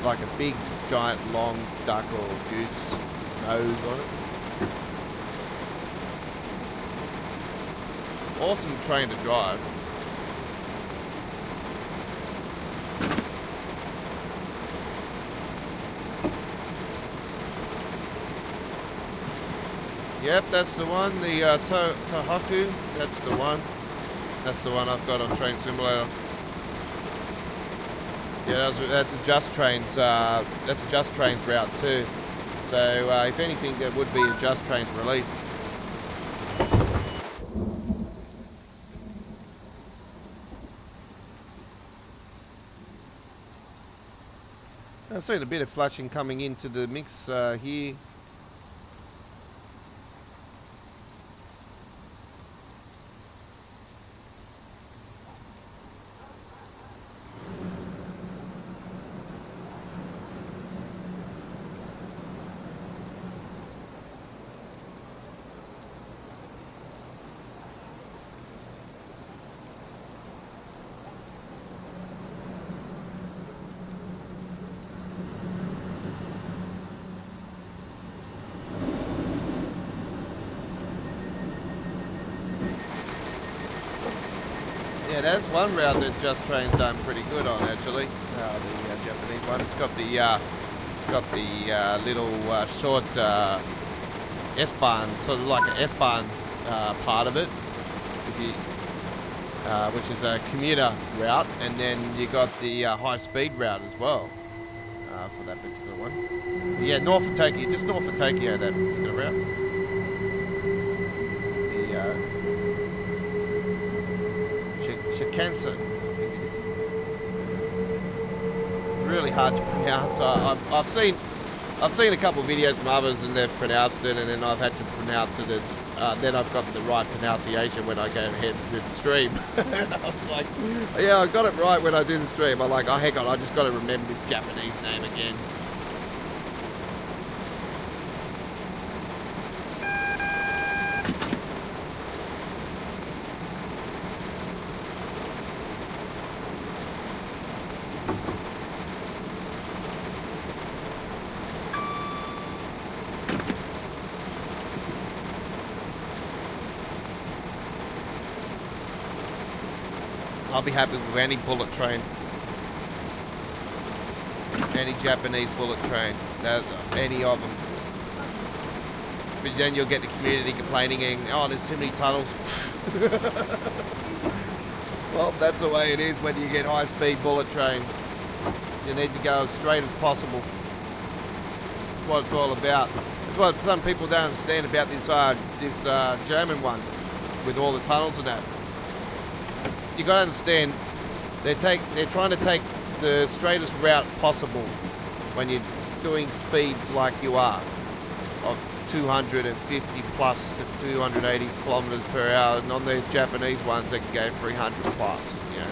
like a big, giant, long duck or goose nose on it. Awesome train to drive. Yep, that's the one. The Tohoku, that's the one. That's the one I've got on Train Simulator. Yeah, that's a Just Trains. That's a Just Trains route too. So if anything, there would be a Just Trains release. I've seen a bit of flashing coming into the mix here. Yeah, there's one route that Just Train's done pretty good on actually. The Japanese one. It's got the little short S-Bahn, sort of like an S-Bahn part of it, if you, which is a commuter route, and then you got the high-speed route as well for that particular one. Yeah, north of Tokyo, just north of Tokyo, that particular route. Cancer, I think it is. Really hard to pronounce. I've seen a couple of videos from others and they've pronounced it, and then I've had to pronounce it as then I've got the right pronunciation when I go ahead and do the stream. And I was like, yeah, I got it right when I do the stream. I'm like, oh heck on, I just got to remember this Japanese name again. I'll be happy with any bullet train, any Japanese bullet train, any of them. But then you'll get the community complaining, oh, there's too many tunnels. Well, that's the way it is when you get high-speed bullet trains. You need to go as straight as possible. That's what it's all about. That's what some people don't understand about this German one with all the tunnels and that. You got to understand, they're trying to take the straightest route possible when you're doing speeds like you are of 250 plus to 280 kilometers per hour, and on these Japanese ones they can go 300 plus, you know.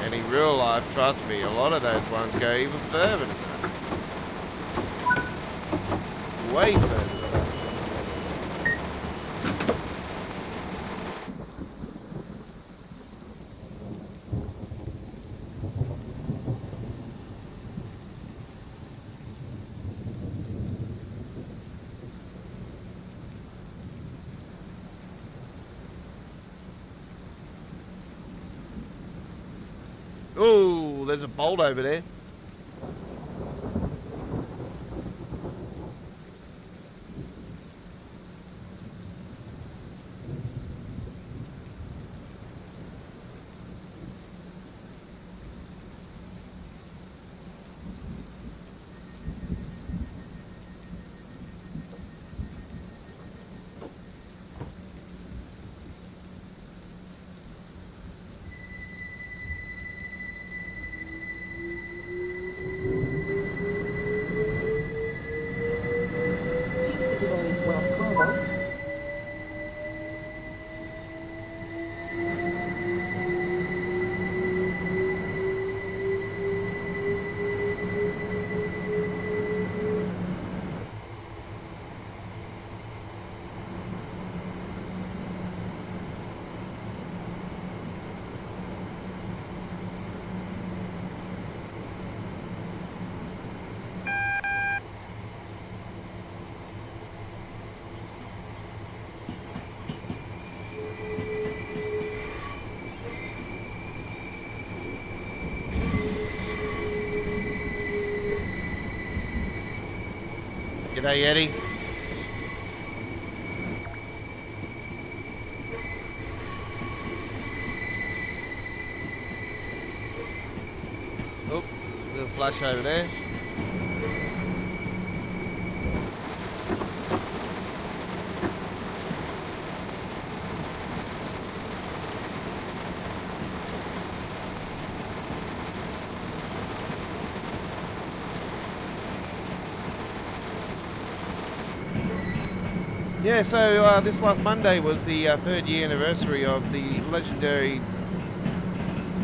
And in real life, trust me, a lot of those ones go even further than that. Way further than that. Oh, there's a bolt over there. G'day, Eddie. Oh, little flash over there. Yeah, so this last Monday was the 3rd year anniversary of the legendary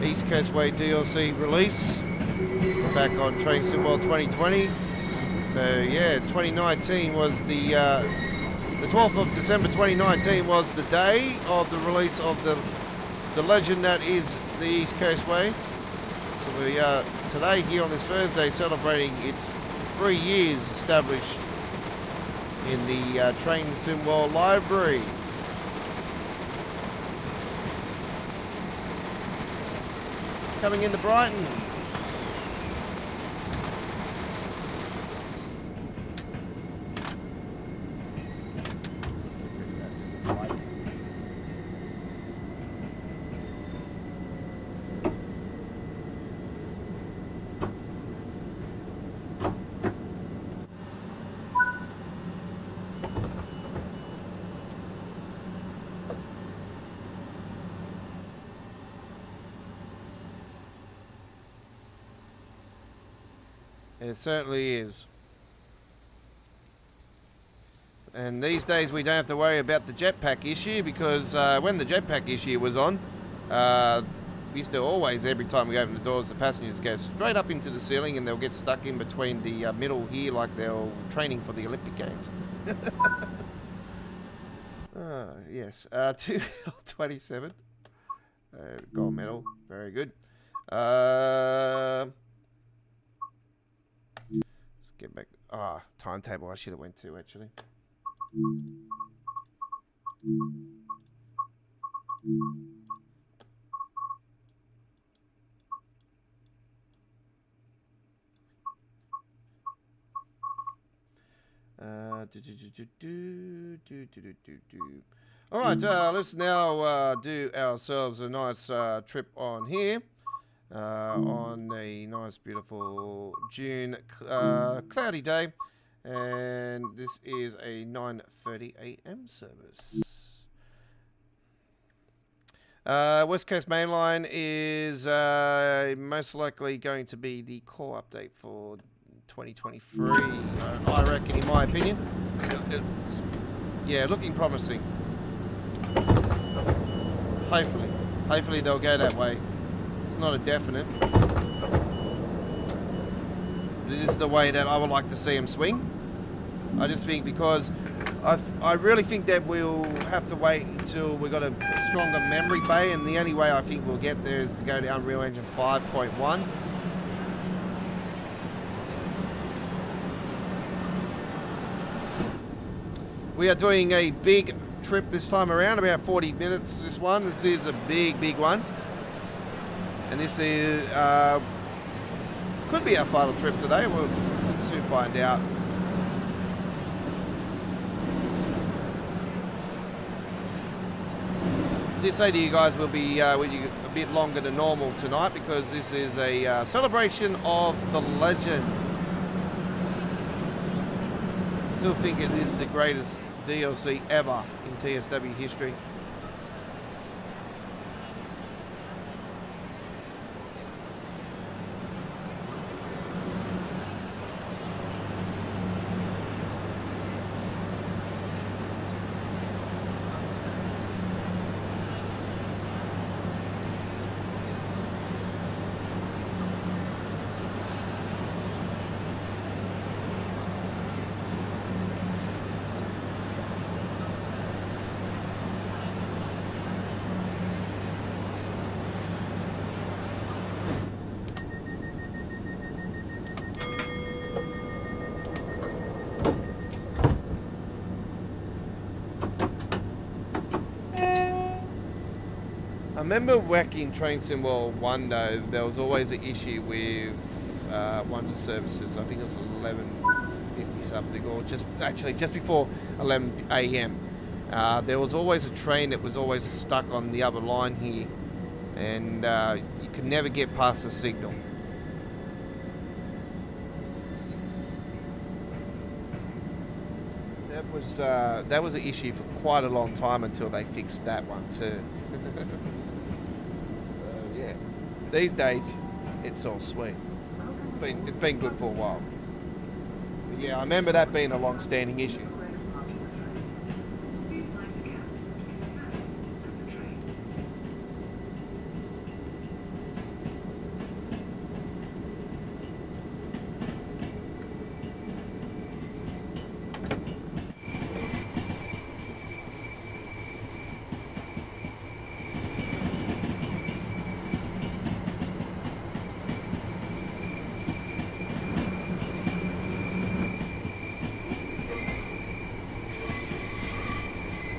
East Coastway DLC release back on Train Sim World 2020. So yeah, 2019 was the 12th of December 2019 was the day of the release of the legend that is the East Coastway. So we are today here on this Thursday celebrating its 3 years established in the Train Sim World library. Coming into Brighton. It certainly is. And these days we don't have to worry about the jetpack issue because when the jetpack issue was on, we used to always, every time we open the doors, the passengers go straight up into the ceiling and they'll get stuck in between the middle here like they're training for the Olympic Games. Yes, 2L27. Gold medal, very good. Get back. Timetable I should have went to actually. All right, let's now do ourselves a nice trip on here. On a nice beautiful June cloudy day, and this is a 9:30 AM service. West Coast Mainline is most likely going to be the core update for 2023, I reckon, in my opinion. It's, yeah, looking promising. Hopefully they'll go that way. It's not a definite, but it is the way that I would like to see him swing. I just think because I really think that we'll have to wait until we've got a stronger memory bay, and the only way I think we'll get there is to go to Unreal Engine 5.1. We are doing a big trip this time around, about 40 minutes this one. This is a big one. And this is could be our final trip today. We'll soon find out. This say to you guys will be with you a bit longer than normal tonight because this is a celebration of the legend. Still think it is the greatest DLC ever in TSW history. I remember back in Train Sim World 1 though, there was always an issue with one of the services. I think it was 11 11:50 something, or just before 11 a.m. There was always a train that was always stuck on the other line here, and you could never get past the signal. That was an issue for quite a long time until they fixed that one too. So yeah, these days it's all sweet. It's been good for a while. But yeah, I remember that being a long-standing issue.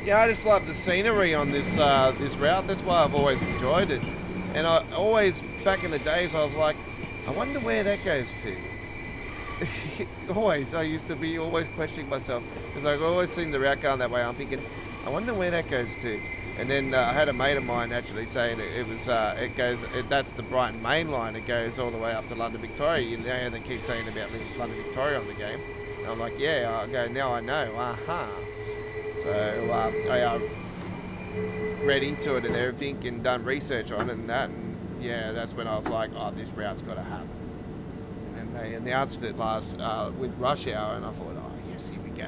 Yeah, I just love the scenery on this this route. That's why I've always enjoyed it. And I always, back in the days, I was like, I wonder where that goes to. I used to be always questioning myself, because I've always seen the route going that way. I'm thinking, I wonder where that goes to. And then I had a mate of mine actually saying that's the Brighton main line. It goes all the way up to London Victoria. You know, and they keep saying about London Victoria on the game. And I'm like, yeah. I go, now I know. Aha. So I read into it and everything and done research on it and that, and yeah, that's when I was like, oh, this route's got to happen. And then they announced it last with rush hour, and I thought, oh yes, here we go.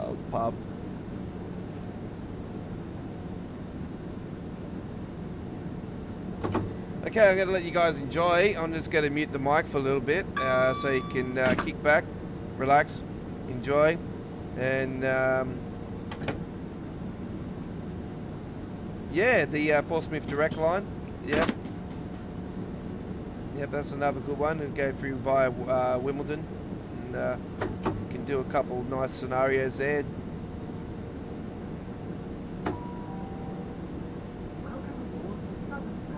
I was pumped. Okay, I'm going to let you guys enjoy. I'm just going to mute the mic for a little bit so you can kick back, relax, enjoy. And yeah, the Portsmouth direct line. Yep, that's another good one. We'll go through via Wimbledon, and you can do a couple nice scenarios there.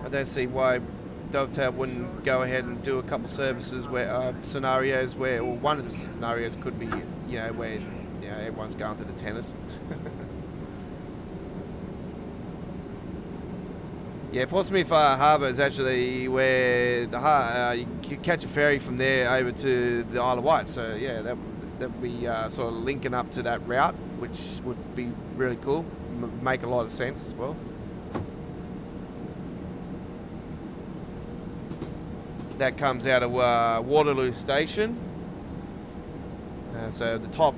I don't see why Dovetail wouldn't go ahead and do a couple services where scenarios where, or one of the scenarios could be, you know, where everyone's going to the tennis. Yeah, Portsmouth Harbour is actually where you can catch a ferry from there over to the Isle of Wight. So yeah, that would be sort of linking up to that route, which would be really cool. Make a lot of sense as well. That comes out of Waterloo Station. So the top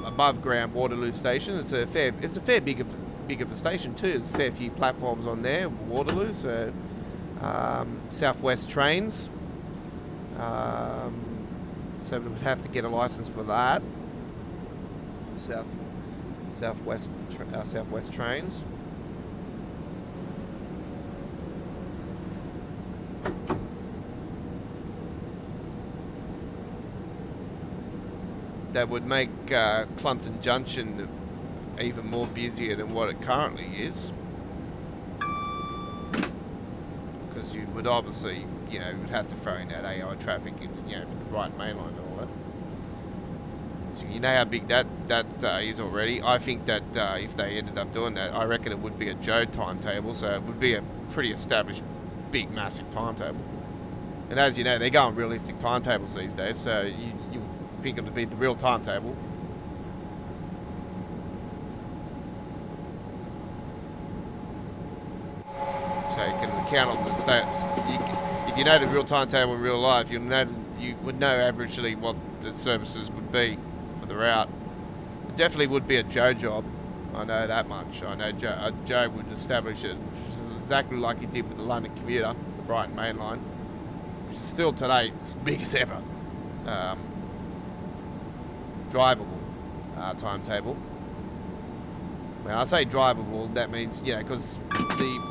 above ground Waterloo Station. It's a fair big of a station too. There's a fair few platforms on there, Waterloo. So Southwest trains. So we would have to get a license for that. Southwest trains. That would make Clumpton Junction even more busier than what it currently is, because you would obviously, you would have to throw in that AI traffic in, for the Brighton main line and all that. So you know how big that is already. I think that if they ended up doing that, I reckon it would be a Joe timetable, so it would be a pretty established, big, massive timetable. And as you know, they're going realistic timetables these days, so you think it would be the real timetable. So you can count on the stats. If you know the real timetable in real life, you would know averagely what the services would be for the route. It definitely would be a Joe job. I know that much. I know Joe would establish it exactly like he did with the London commuter, the Brighton main line, which is still today its biggest ever drivable timetable. When I say drivable, that means, because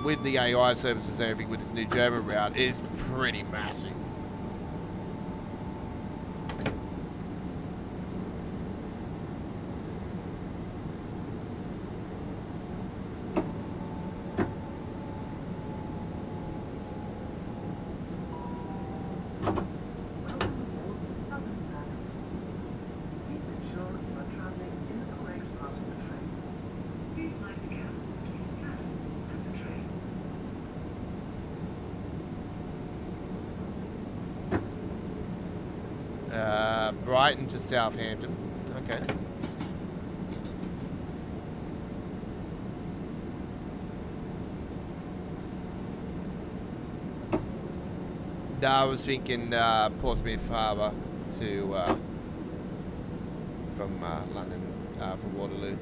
with the AI services and everything with this new German route, it is pretty massive. Brighton to Southampton. Okay. No, I was thinking Portsmouth Harbour to from London, from Waterloo.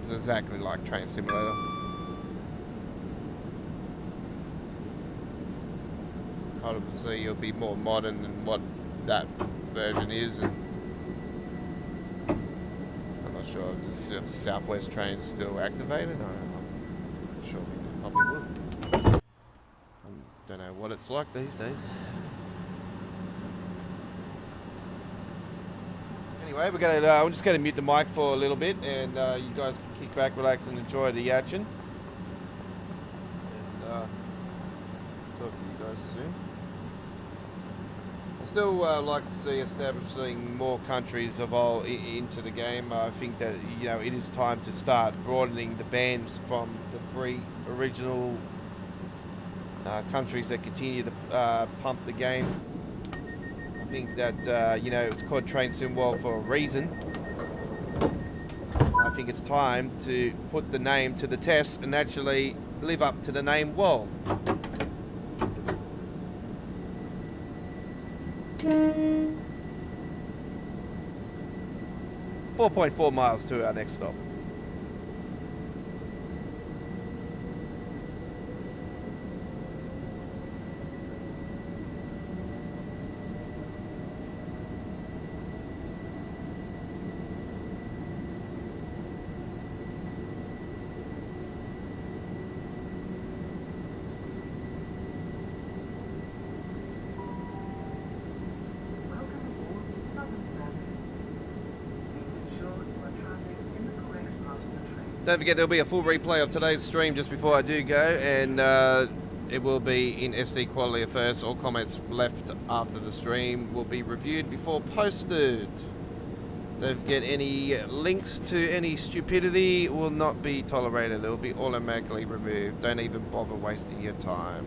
It's exactly like Train Simulator. Obviously, you'll be more modern than what that version is, and I'm not sure if Southwest Train's still activated. I'm not sure they probably will. I don't know what it's like these days. Anyway, we're just going to mute the mic for a little bit, and you guys can kick back, relax, and enjoy the action. And talk to you guys soon. I still like to see establishing more countries evolve into the game. I think that it is time to start broadening the bands from the 3 original countries that continue to pump the game. I think that it's called Train Sim World for a reason. I think it's time to put the name to the test and actually live up to the name World. 4.4 miles to our next stop. Don't forget there'll be a full replay of today's stream just before I do go, and it will be in SD quality at first. All comments left after the stream will be reviewed before posted. Don't forget any links to any stupidity will not be tolerated. They will be automatically removed. Don't even bother wasting your time.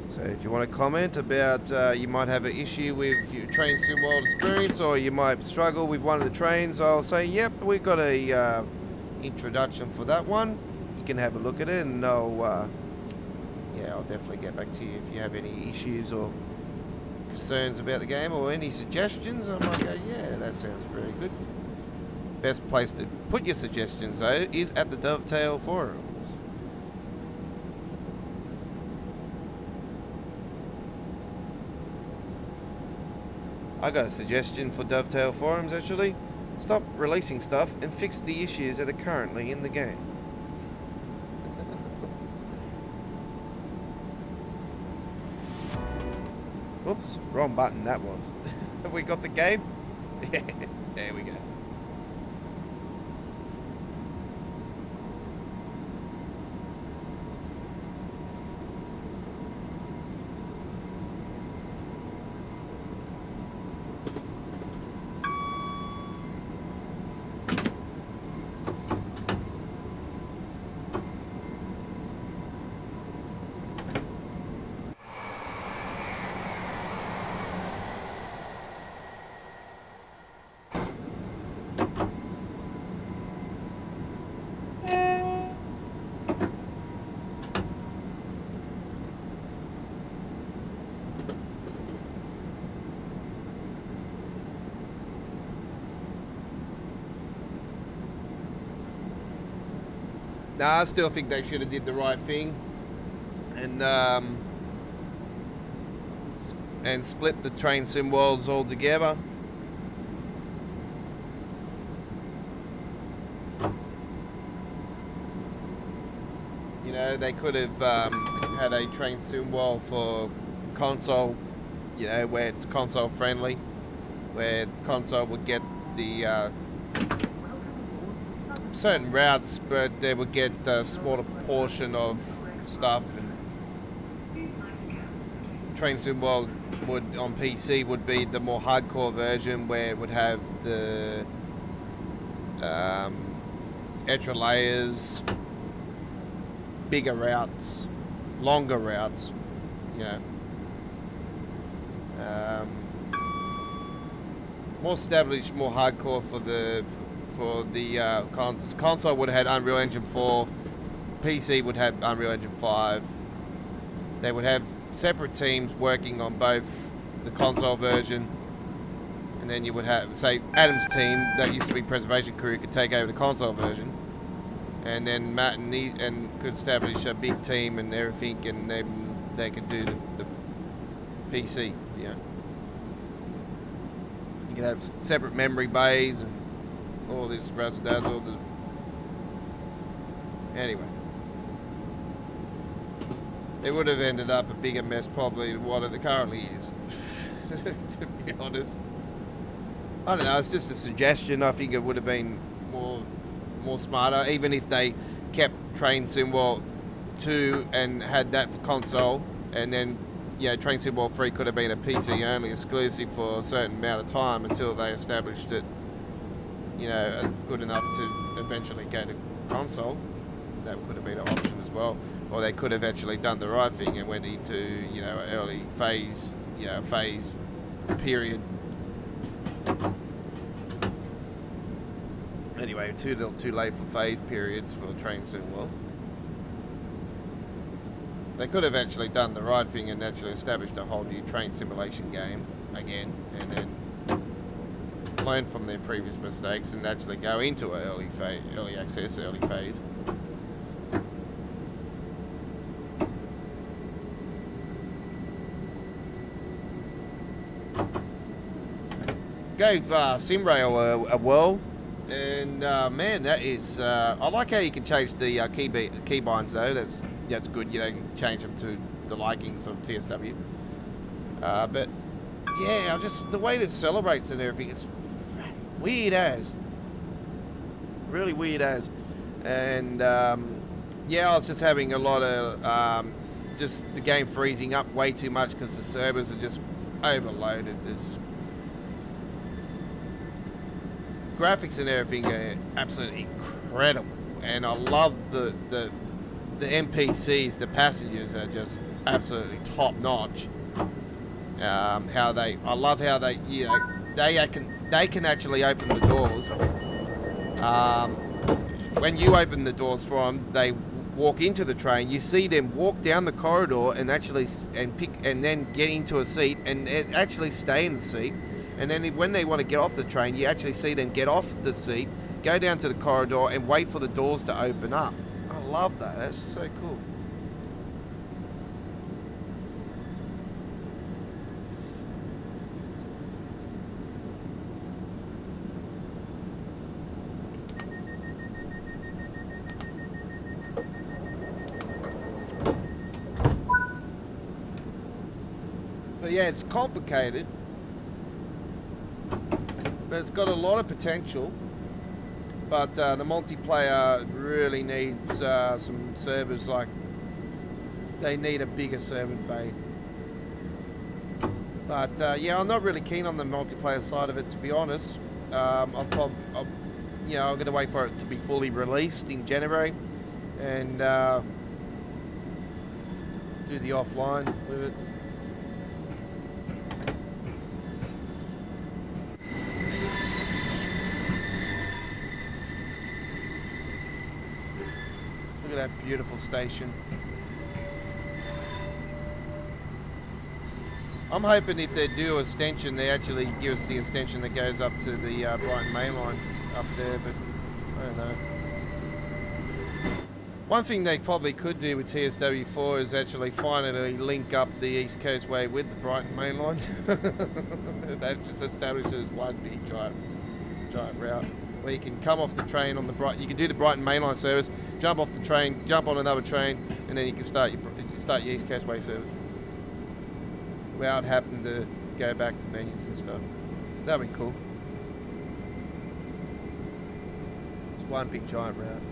So if you want to comment about you might have an issue with your Train Sim World experience, or you might struggle with one of the trains, I'll say, yep, we've got a introduction for that one. You can have a look at it, and I'll definitely get back to you if you have any issues or concerns about the game or any suggestions. I might go, yeah, that sounds very good. Best place to put your suggestions though is at the Dovetail Forum. I got a suggestion for Dovetail Forums actually. Stop releasing stuff and fix the issues that are currently in the game. Oops, wrong button that was. Have we got the game? Yeah, there we go. Nah, I still think they should have did the right thing, and split the Train Sim worlds all together. You know, they could have had a Train Sim world for console, you know, where it's console friendly, where console would get the certain routes, but they would get a smaller portion of stuff. And Train Sim World would on PC would be the more hardcore version, where it would have the extra layers, bigger routes, longer routes, you know. More established, more hardcore for the console would have had Unreal Engine 4, PC would have Unreal Engine 5. They would have separate teams working on both the console version, and then you would have, say, Adam's team that used to be Preservation Crew could take over the console version, and then Matt and could establish a big team and everything, and then they could do the PC, you know. You could have separate memory bays and all this razzle dazzle. Anyway, it would have ended up a bigger mess probably than what it currently is. To be honest, I don't know. It's just a suggestion. I think it would have been more smarter, even if they kept Train Sim World 2 and had that for console, and then Train Sim World 3 could have been a PC only exclusive for a certain amount of time until they established it, good enough to eventually go to console. That could have been an option as well. Or they could have actually done the right thing and went into, early phase, phase period. Anyway, too late for phase periods for Train Sim World. They could have actually done the right thing and actually established a whole new train simulation game again, and then learn from their previous mistakes and actually go into an early access, early phase. Gave SimRail a whirl, and man, that is. I like how you can change the keybinds though. That's good. You can change them to the likings of TSW. But yeah, just the way that it celebrates and everything, it's weird as. Really weird as. And yeah, I was just having a lot of just the game freezing up way too much because the servers are just overloaded. There's just graphics and everything are absolutely incredible, and I love the NPCs, the passengers are just absolutely top notch. I love how they, they can actually open the doors. When you open the doors for them, they walk into the train. You see them walk down the corridor and then get into a seat and actually stay in the seat. And then when they want to get off the train, you actually see them get off the seat, go down to the corridor and wait for the doors to open up. I love that. That's so cool. But yeah, it's complicated, but it's got a lot of potential. But the multiplayer really needs some servers, like they need a bigger server bay. But yeah, I'm not really keen on the multiplayer side of it, to be honest. I'm going to wait for it to be fully released in January and do the offline with it. Look at that beautiful station. I'm hoping if they do extension, they actually give us the extension that goes up to the Brighton main line up there, but I don't know. One thing they probably could do with TSW4 is actually finally link up the East Coastway with the Brighton main line. They've just established it as one big giant route where you can come off the train on the Brighton. You can do the Brighton mainline service, jump off the train, jump on another train, and then you can start your East Coastway service without having to go back to menus and stuff. That'd be cool. It's one big giant route.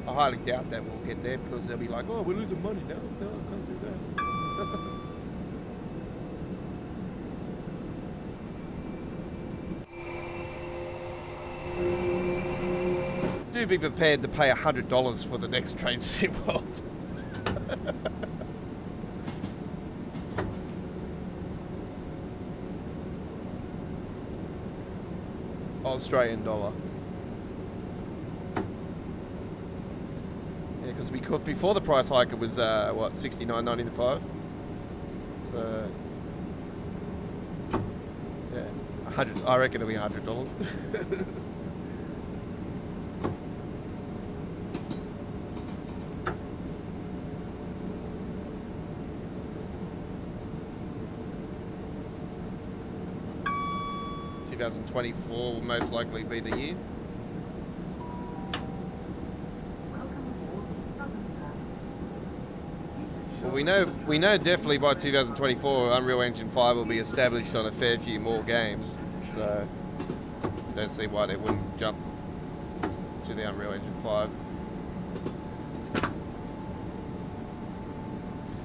I highly doubt that we'll get there because they'll be like, oh, we're losing money now. No, I can't do that. Do be prepared to pay $100 for the next Train Sim World. Australian dollar. Yeah, because we could, before the price hike, it was what, $69.95. So yeah, 100. I reckon it'll be $100. 2024 will most likely be the year. Well, we know definitely by 2024 Unreal Engine 5 will be established on a fair few more games. So don't see why they wouldn't jump to the Unreal Engine 5.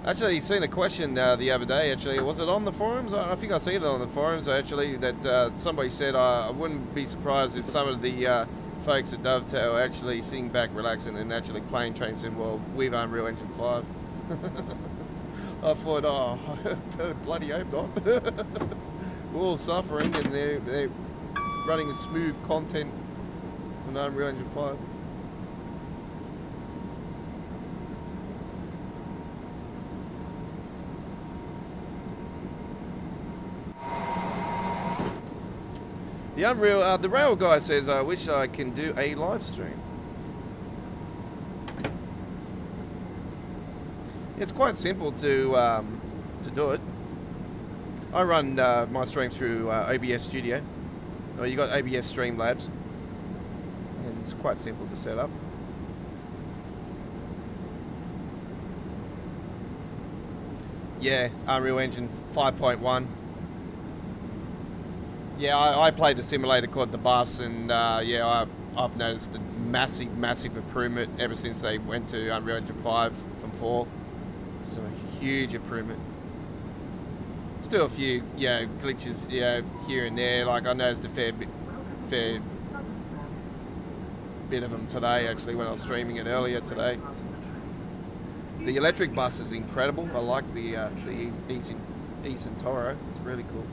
Actually, seen a question the other day. Actually, was it on the forums? I think I seen it on the forums. Actually, that somebody said I wouldn't be surprised if some of the folks at Dovetail are actually sitting back, relaxing, and actually playing Train Sim World with Unreal Engine 5. I thought, oh, I bloody hope not. We're all suffering, and they're running a smooth content on Unreal Engine 5. The Rail guy says, I wish I can do a live stream. It's quite simple to do it. I run my stream through OBS Studio. Or you got OBS Streamlabs, and it's quite simple to set up. Yeah, Unreal Engine 5.1. Yeah, I played a simulator called The Bus, and yeah, I've noticed a massive improvement ever since they went to Unreal Engine 5 from 4. It's a huge improvement. Still a few, glitches, here and there. Like I noticed a fair bit of them today, actually, when I was streaming it earlier today. The electric bus is incredible. I like the East Toro. It's really cool.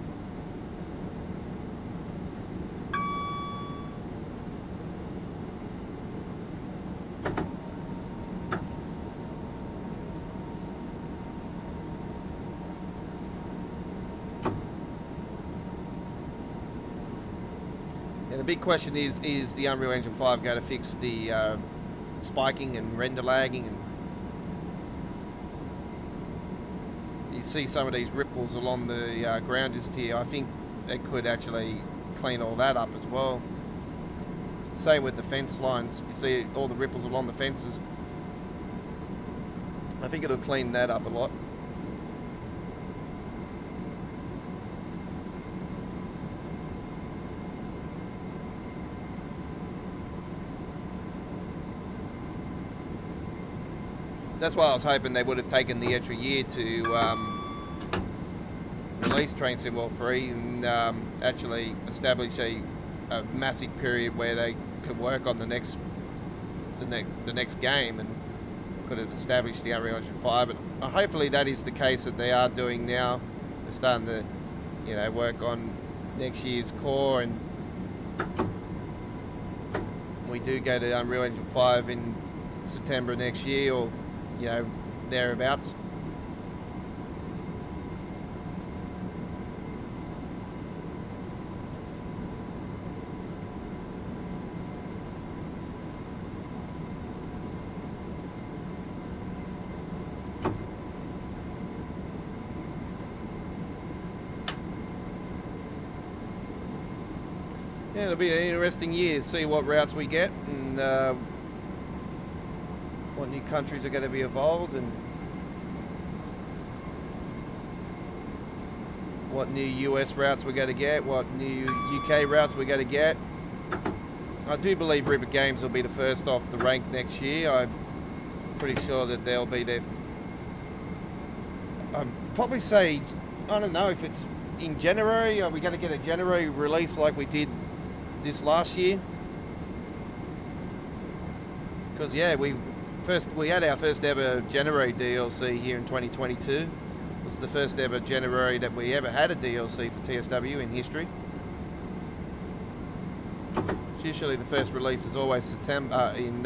The big question is the Unreal Engine 5 going to fix the spiking and render lagging? And you see some of these ripples along the ground just here. I think they could actually clean all that up as well. Same with the fence lines. You see all the ripples along the fences. I think it'll clean that up a lot. That's why I was hoping they would have taken the extra year to release Train Sim World 3 and actually establish a massive period where they could work on the next game and could have established the Unreal Engine 5. But hopefully that is the case that they are doing now. They're starting to, work on next year's core, and we do go to Unreal Engine 5 in September next year, or thereabouts. Yeah, it'll be an interesting year to see what routes we get, and what new countries are going to be involved, and what new US routes we're going to get, what new UK routes we're going to get. I do believe River Games will be the first off the rank next year. I'm pretty sure that they'll be there. I'd probably say, I don't know if it's in January. Are we going to get a January release like we did this last year? Because yeah, we had our first ever January DLC here in 2022. It's the first ever January that we ever had a DLC for TSW in history. It's usually the first release is always February. In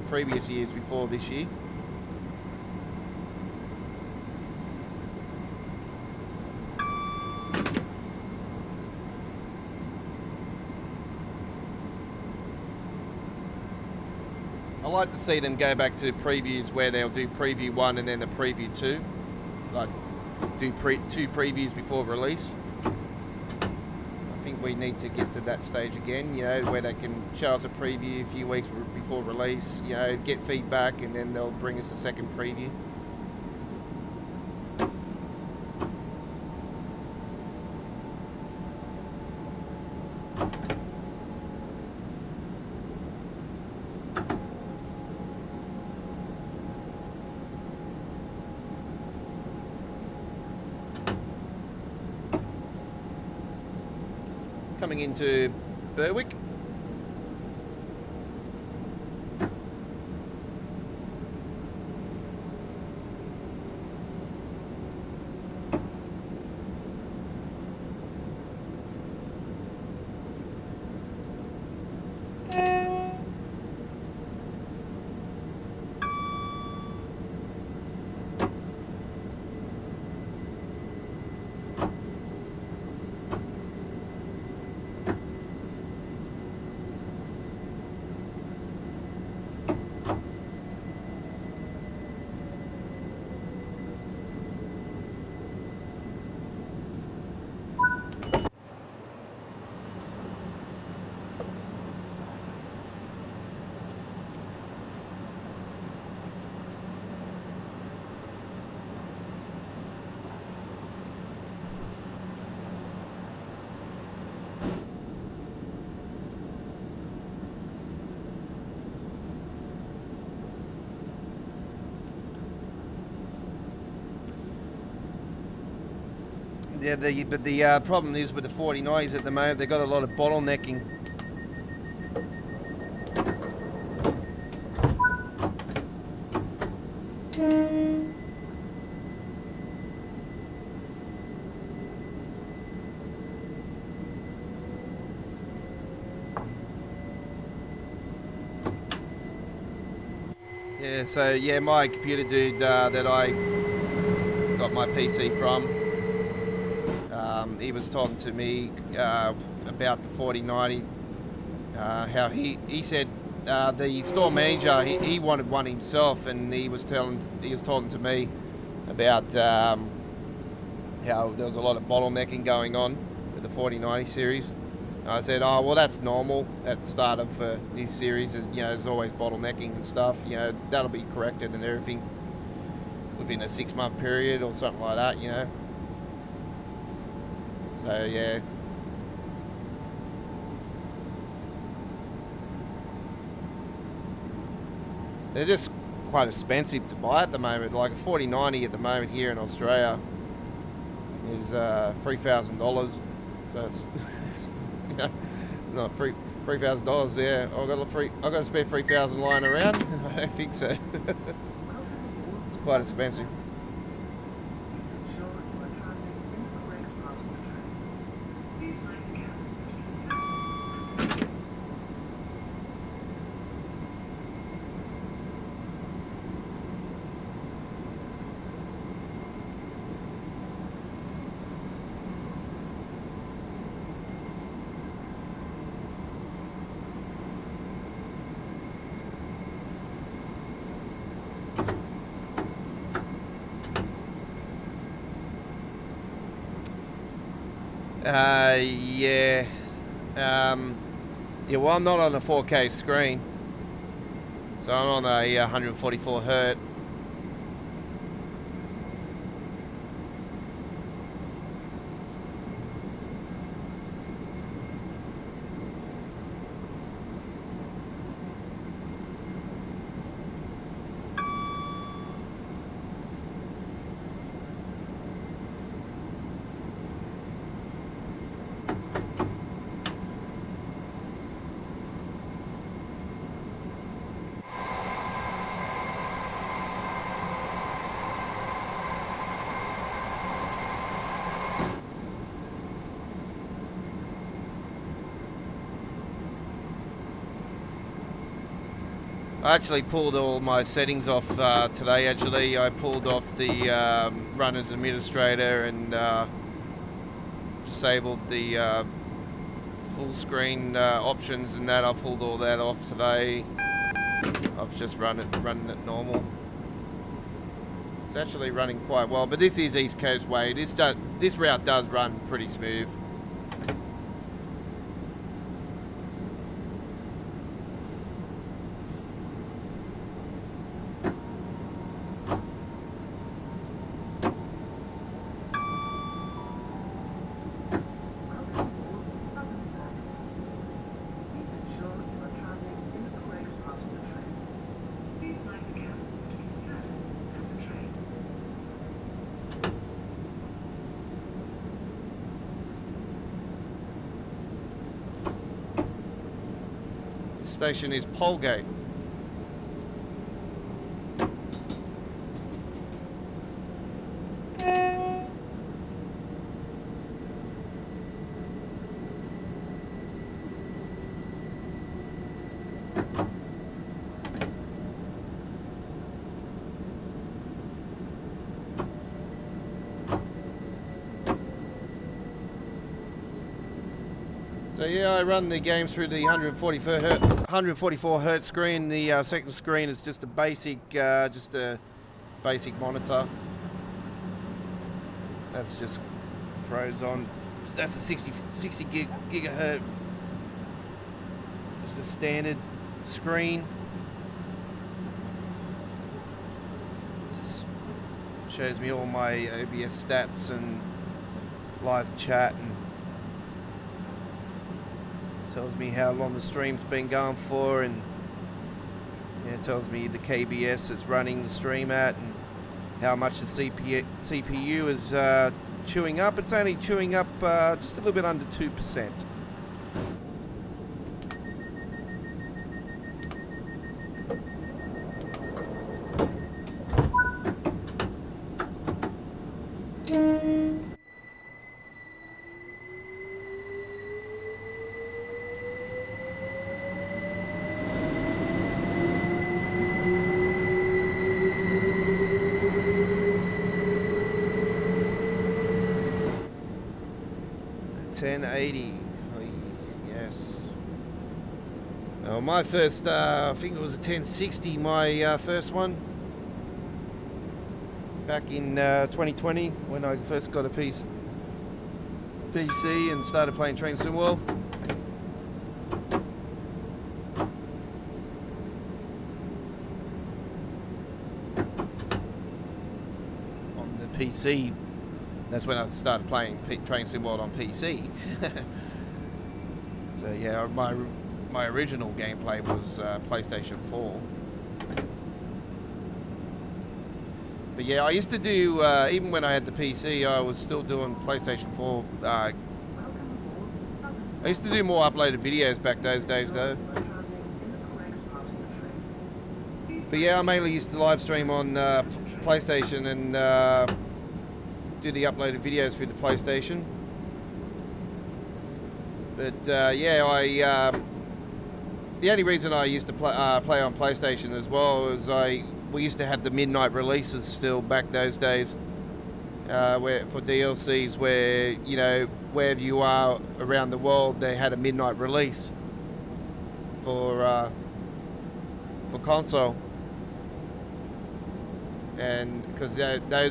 previous years before this year. I like to see them go back to previews where they'll do preview 1 and then the preview 2. Like do 2 previews before release. I think we need to get to that stage again, you know, where they can show us a preview a few weeks before release, you know, get feedback, and then they'll bring us a second preview. Coming into Berwick. Yeah, but the problem is with the 4090s at the moment, they've got a lot of bottlenecking. Yeah, so yeah, my computer dude that I got my PC from, he was talking to me about the 4090, how he said the store manager, he wanted one himself, and he was talking to me about how there was a lot of bottlenecking going on with the 4090 series. And I said, oh, well, that's normal at the start of these series. You know, there's always bottlenecking and stuff. You know, that'll be corrected and everything within a 6-month period or something like that, you know. So, yeah. They're just quite expensive to buy at the moment. Like a 4090 at the moment here in Australia is $3,000. So it's you know, not $3,000. Yeah, I've got a spare $3,000 lying around. I don't think so. It's quite expensive. Yeah. Yeah, well, I'm not on a 4K screen. So I'm on a 144 hertz. I actually pulled all my settings off today. Actually, I pulled off the run as administrator and disabled the full screen options and that. I pulled all that off today. I've just running it normal. It's actually running quite well, but this is East Coastway. This route does run pretty smooth. Station is Polgate. So yeah, I run the games through the 144 hertz screen. The second screen is just a basic monitor. That's just froze on. That's a 60 gigahertz, just a standard screen. Just shows me all my OBS stats and live chat and tells me how long the stream's been going for, and yeah, it tells me the KBS it's running the stream at and how much the CPU is chewing up. It's only chewing up just a little bit under 2%. Yes. Now my first, I think it was a 1060, my first one. Back in 2020 when I first got a PC and started playing Train Sim World. On the PC. That's when I started playing Train Sim World on PC. So yeah, my original gameplay was PlayStation 4. But yeah, I used to do, even when I had the PC, I was still doing PlayStation 4. I used to do more uploaded videos back those days though. But yeah, I mainly used to live stream on PlayStation and do the uploaded videos through the PlayStation. But yeah, the only reason I used to play on PlayStation as well was we used to have the midnight releases still back those days, where for DLCs, where you know wherever you are around the world, they had a midnight release for console. And because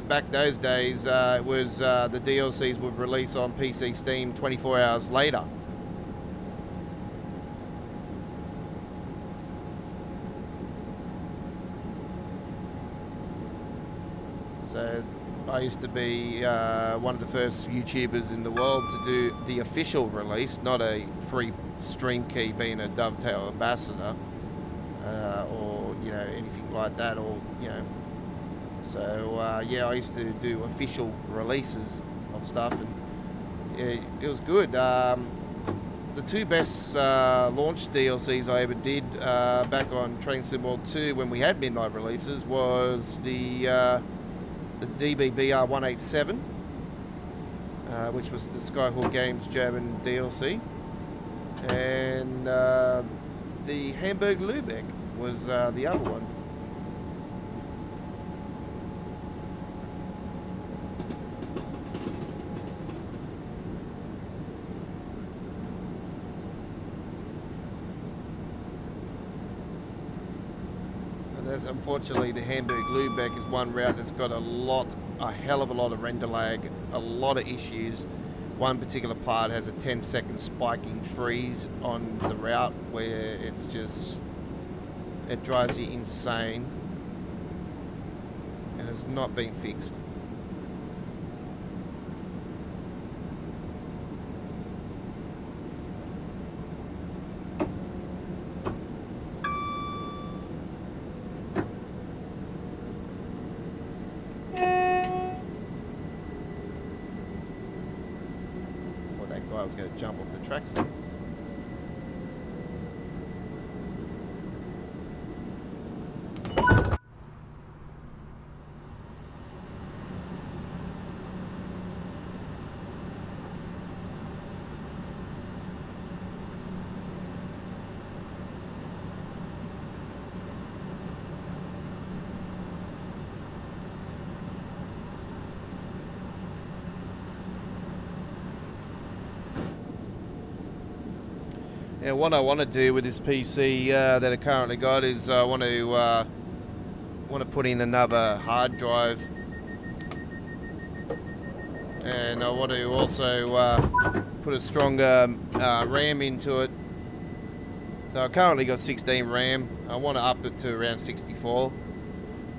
back those days, it was the DLCs would release on PC Steam 24 hours later. So I used to be one of the first YouTubers in the world to do the official release, not a free stream key being a Dovetail ambassador or you know anything like that, or you know. So yeah, I used to do official releases of stuff, and it was good. The two best launch DLCs I ever did back on Train Sim World 2 when we had midnight releases was the DBBR 187, which was the Skyhawk Games German DLC, and the Hamburg Lübeck was the other one. And that's, unfortunately, the Hamburg-Lübeck is one route that's got a hell of a lot of render lag, a lot of issues. One particular part has a 10-second spiking freeze on the route where it's just, it drives you insane, and it's not been fixed. I was going to jump off the tracks. Yeah, what I want to do with this PC that I currently got is I want to put in another hard drive, and I want to also put a stronger RAM into it. So I currently got 16 RAM. I want to up it to around 64.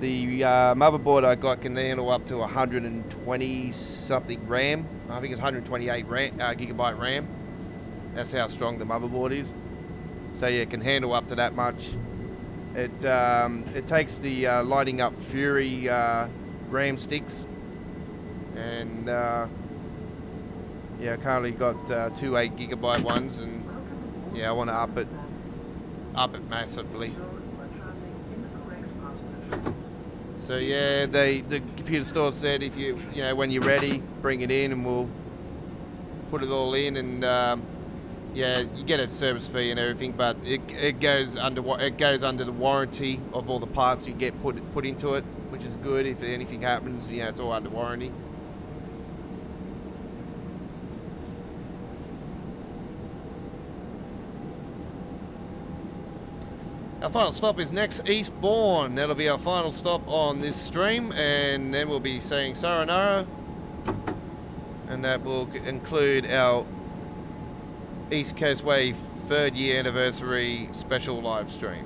The motherboard I got can handle up to 120 something RAM. I think it's 128 gigabyte RAM. That's how strong the motherboard is. So yeah, it can handle up to that much. It takes the lighting up Fury RAM sticks, and yeah, I currently got two 8 gigabyte ones, and yeah, I want to up it massively. So yeah, the computer store said if you know when you're ready, bring it in and we'll put it all in, and yeah, you get a service fee and everything, but it goes under the warranty of all the parts you get put into it, which is good. If anything happens, you know, it's all under warranty. Our final stop is next Eastbourne. That'll be our final stop on this stream, and then we'll be saying sayonara, and that will include our East Coastway 3rd year anniversary special live stream.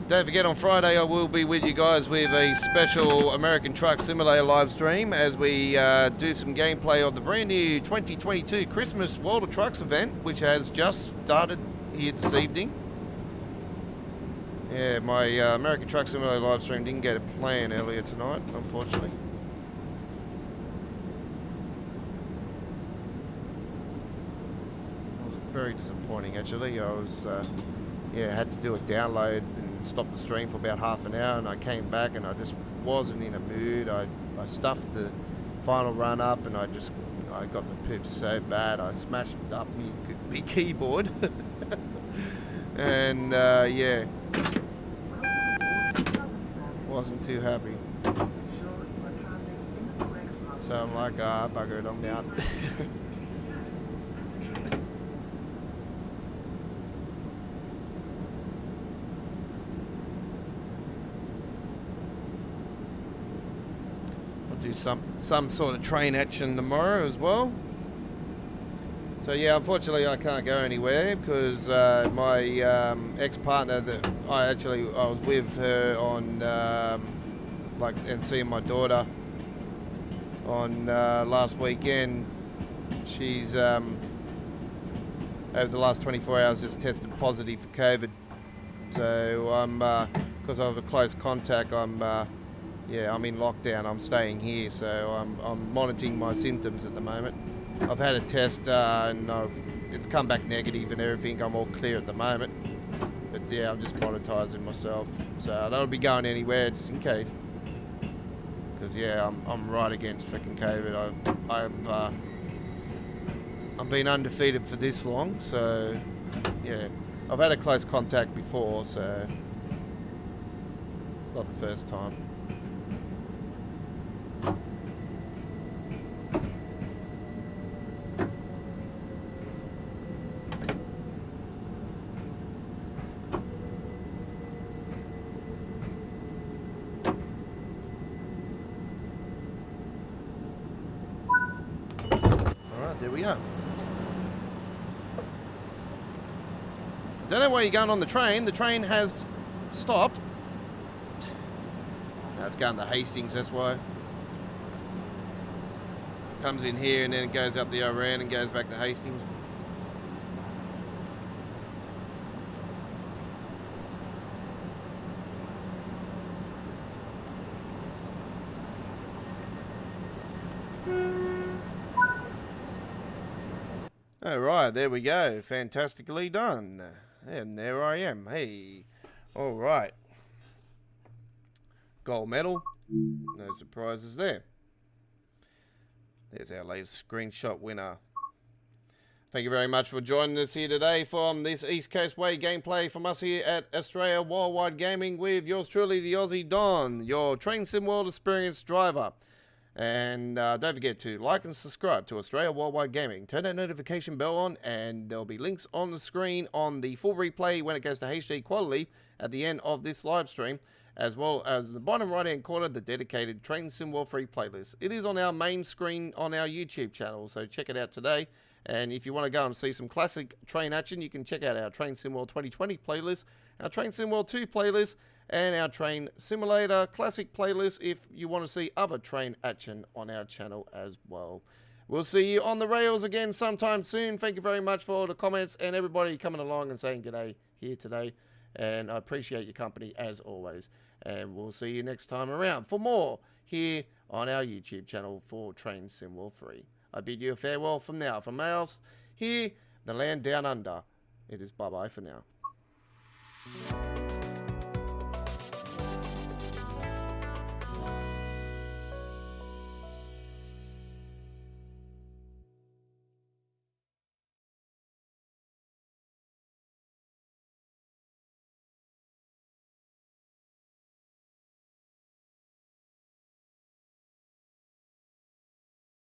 Don't forget, on Friday I will be with you guys with a special American Truck Simulator live stream as we do some gameplay of the brand new 2022 Christmas World of Trucks event, which has just started here this evening. Yeah, my American Truck Simulator live stream didn't get a plan earlier tonight, unfortunately. It was very disappointing, actually. I was, yeah, had to do a download and stop the stream for about half an hour, and I came back and I just wasn't in a mood. I stuffed the final run up, and I got the poops so bad I smashed up my keyboard. And yeah, wasn't too happy. So I'm like, bugger it, I'm out. I'll do some sort of train action tomorrow as well. So yeah, unfortunately I can't go anywhere because my ex-partner that I was with her on and seeing my daughter on last weekend. She's over the last 24 hours just tested positive for COVID. So I'm because I have a close contact, I'm in lockdown. I'm staying here, so I'm monitoring my symptoms at the moment. I've had a test and it's come back negative and everything. I'm all clear at the moment. But yeah, I'm just monetizing myself, so I don't be going anywhere just in case. Because yeah, I'm right against freaking COVID. I've been undefeated for this long, so yeah, I've had a close contact before, so it's not the first time. Alright, there we are. Don't know why you're going on the train. The train has stopped. Now it's going to Hastings, that's why. Comes in here and then it goes up the other end and goes back to Hastings. Alright, there we go. Fantastically done. And there I am. Hey. Alright. Gold medal. No surprises there. There's our latest screenshot winner. Thank you very much for joining us here today from this East Coastway gameplay from us here at Australia Worldwide Gaming with yours truly, the Aussie Don, your Train Sim World Experience driver. And don't forget to like and subscribe to Australia Worldwide Gaming. Turn that notification bell on and there'll be links on the screen on the full replay when it goes to HD quality at the end of this live stream, as well as the bottom right hand corner, the dedicated Train Sim World free playlist. It is on our main screen on our YouTube channel, so check it out today. And if you want to go and see some classic train action, you can check out our Train Sim World 2020 playlist, our Train Sim World 2 playlist, and our Train Simulator Classic playlist if you want to see other train action on our channel as well. We'll see you on the rails again sometime soon. Thank you very much for all the comments and everybody coming along and saying g'day here today. And I appreciate your company as always. And we'll see you next time around for more here on our YouTube channel for Train Sim World 3. I bid you a farewell from now. From Miles here, the land down under. It is bye-bye for now.